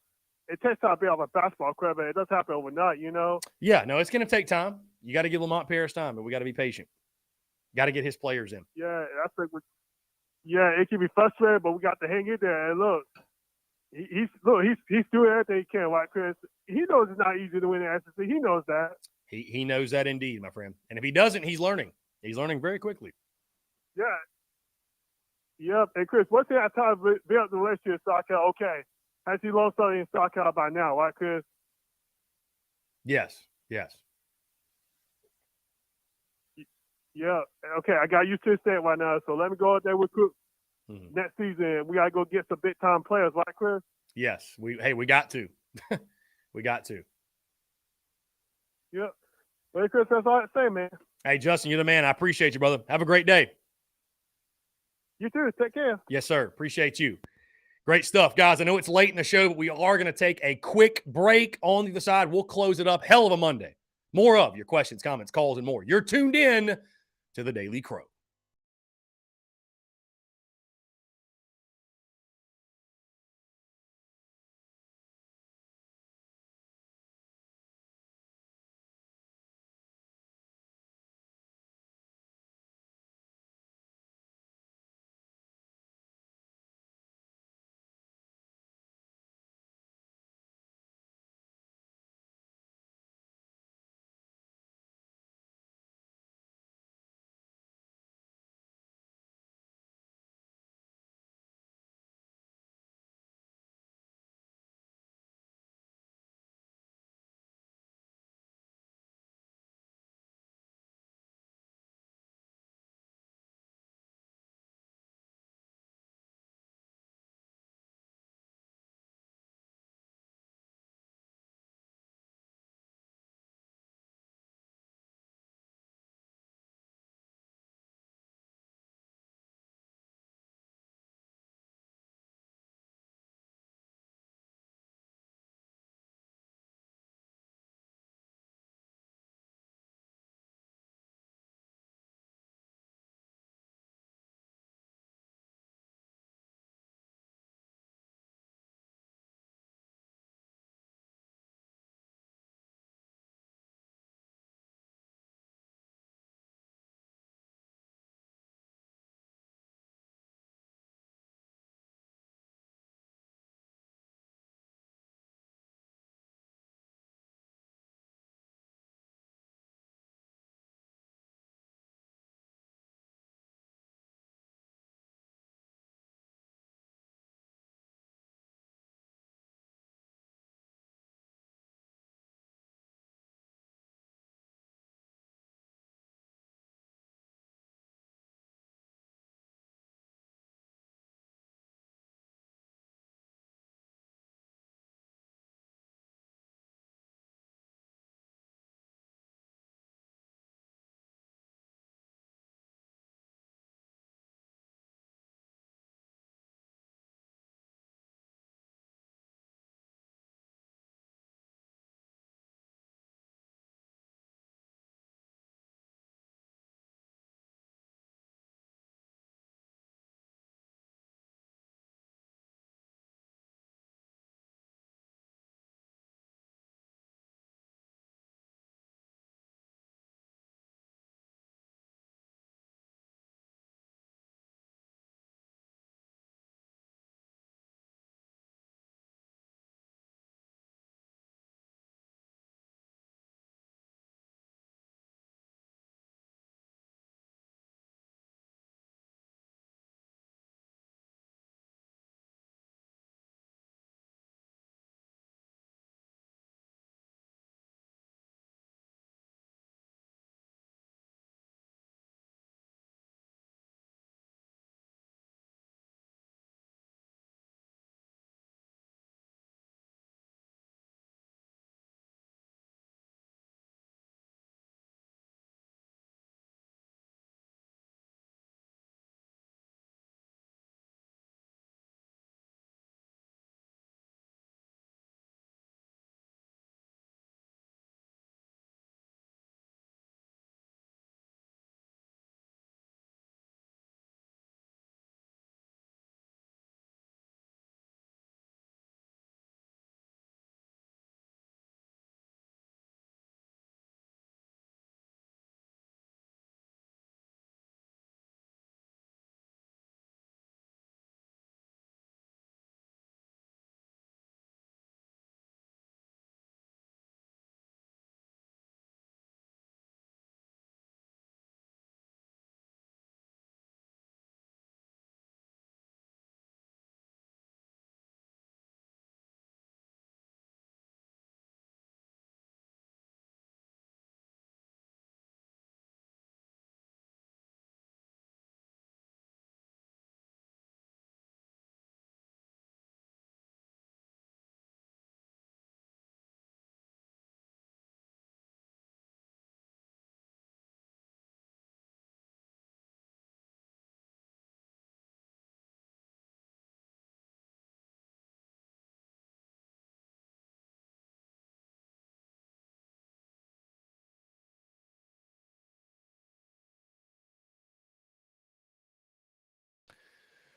it takes time to be off a basketball court, but it doesn't happen overnight, you know. Yeah, no, it's going to take time. You got to give Lamont Paris time, but we got to be patient. Got to get his players in. Yeah, I think it can be frustrating, but we got to hang in there. And look, he's doing everything he can, right, Chris? He knows it's not easy to win the SEC. He knows that. He knows that indeed, my friend. And if he doesn't, he's learning. He's learning very quickly. Yeah. Yep. And Chris, what's the time to build up the relationship in South Carolina? Okay. Has he lost something in South Carolina by now, right, Chris? Yes. Yeah. Okay. I got used to this thing right now, so let me go out there with Cook next season. We got to go get some big time players, right, Chris? Yes. We got to. We got to. Yep. Well, Chris, that's all I say, man. Hey, Justin, you're the man. I appreciate you, brother. Have a great day. You too. Take care. Yes, sir. Appreciate you. Great stuff, guys. I know it's late in the show, but we are going to take a quick break. On the other side, we'll close it up. Hell of a Monday. More of your questions, comments, calls, and more. You're tuned in to the Daily Crow.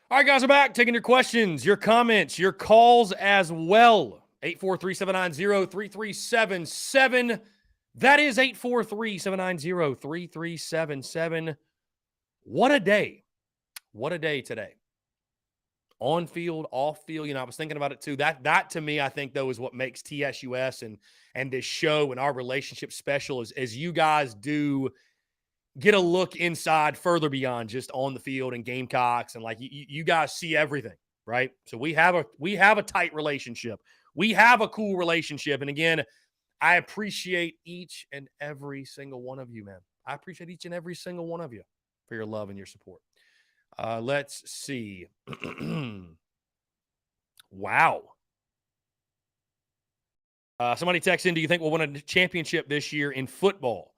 All right, guys, we're back taking your questions, your comments, your calls as well. 843-790-3377. That is 843-790-3377. What a day. What a day today. On field, off field. I was thinking about it too. That to me, I think, though, is what makes TSUS and this show and our relationship special as you guys do get a look inside further beyond just on the field and Gamecocks. And like you guys see everything, right? So we have a tight relationship. We have a cool relationship. And again, I appreciate each and every single one of you, man. I appreciate each and every single one of you for your love and your support. Let's see. Wow. Somebody texted in, do you think we'll win a championship this year in football?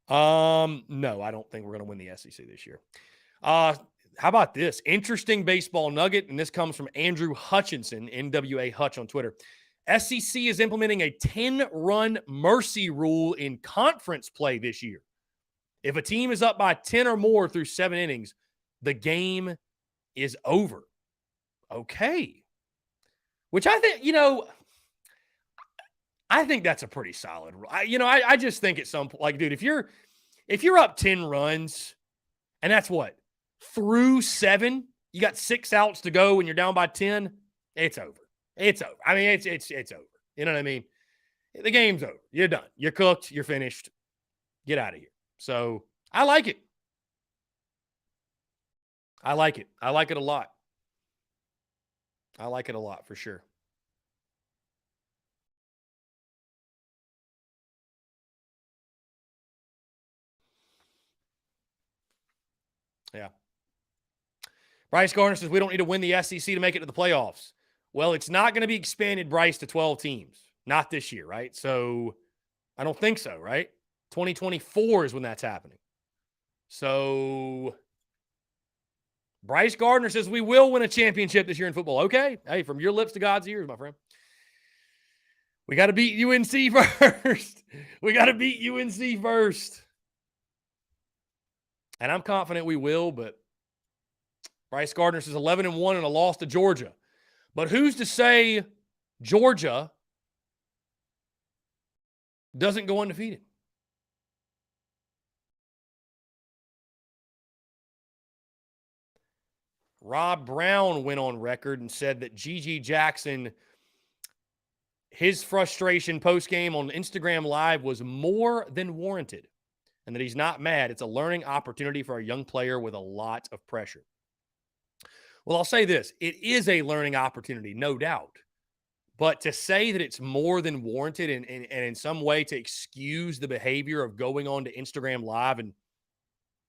No, I don't think we're going to win the SEC this year. How about this? Interesting baseball nugget, and this comes from Andrew Hutchinson, NWA Hutch on Twitter. SEC is implementing a 10-run mercy rule in conference play this year. If a team is up by 10 or more through 7 innings, the game is over. Okay. Which I think, I think that's a pretty solid rule. I just think at some point, like, dude, if you're up 10 runs and that's what, through 7, you got 6 outs to go and you're down by 10, it's over. It's over. I mean, it's over. You know what I mean? The game's over. You're done. You're cooked. You're finished. Get out of here. So I like it. I like it. I like it a lot. I like it a lot for sure. Yeah. Bryce Gardner says we don't need to win the SEC to make it to the playoffs. Well, it's not going to be expanded, Bryce, to 12 teams. Not this year, right? So I don't think so, right? 2024 is when that's happening. So Bryce Gardner says we will win a championship this year in football. Okay. Hey, from your lips to God's ears, my friend. We got to beat UNC first. We got to beat UNC first. And I'm confident we will, but Bryce Gardner says 11-1 and a loss to Georgia. But who's to say Georgia doesn't go undefeated? Rob Brown went on record and said that G.G. Jackson, his frustration post-game on Instagram Live was more than warranted, and that he's not mad. It's a learning opportunity for a young player with a lot of pressure. Well, I'll say this. It is a learning opportunity, no doubt. But to say that it's more than warranted and in some way to excuse the behavior of going on to Instagram Live and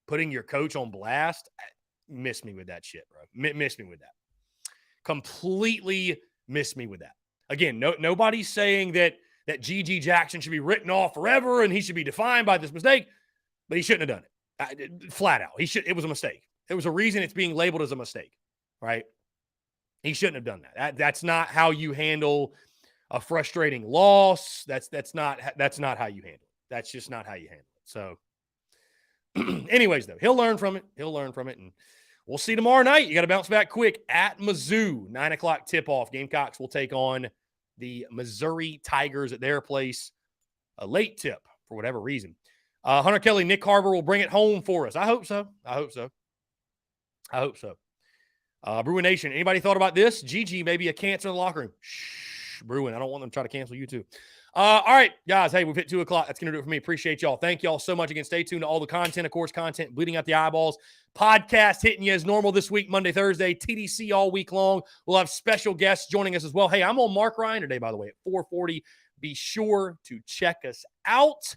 putting your coach on blast, miss me with that shit, bro. Miss me with that. Completely miss me with that. Again, nobody's saying that G.G. Jackson should be written off forever and he should be defined by this mistake, but he shouldn't have done it. Flat out. It was a mistake. There was a reason it's being labeled as a mistake, right? He shouldn't have done that. That's not how you handle a frustrating loss. That's not how you handle it. That's just not how you handle it. So anyways, though, he'll learn from it. And we'll see tomorrow night. You got to bounce back quick at Mizzou. 9:00 tip-off. Gamecocks will take on the Missouri Tigers at their place. A late tip for whatever reason. Hunter Kelly, Nick Carver will bring it home for us. I hope so. Bruin Nation, anybody thought about this? Gigi may be a cancer in the locker room. Shh, Bruin, I don't want them to try to cancel you too. All right, guys, hey, we've hit 2 o'clock. That's going to do it for me. Appreciate y'all. Thank y'all so much. Again, stay tuned to all the content, of course, content bleeding out the eyeballs. Podcast hitting you as normal this week, Monday, Thursday. TDC all week long. We'll have special guests joining us as well. Hey, I'm on Mark Ryan today, by the way, at 4:40. Be sure to check us out.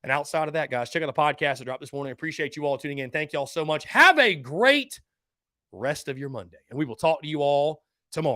And outside of that, guys, check out the podcast that dropped this morning. Appreciate you all tuning in. Thank y'all so much. Have a great rest of your Monday. And we will talk to you all tomorrow.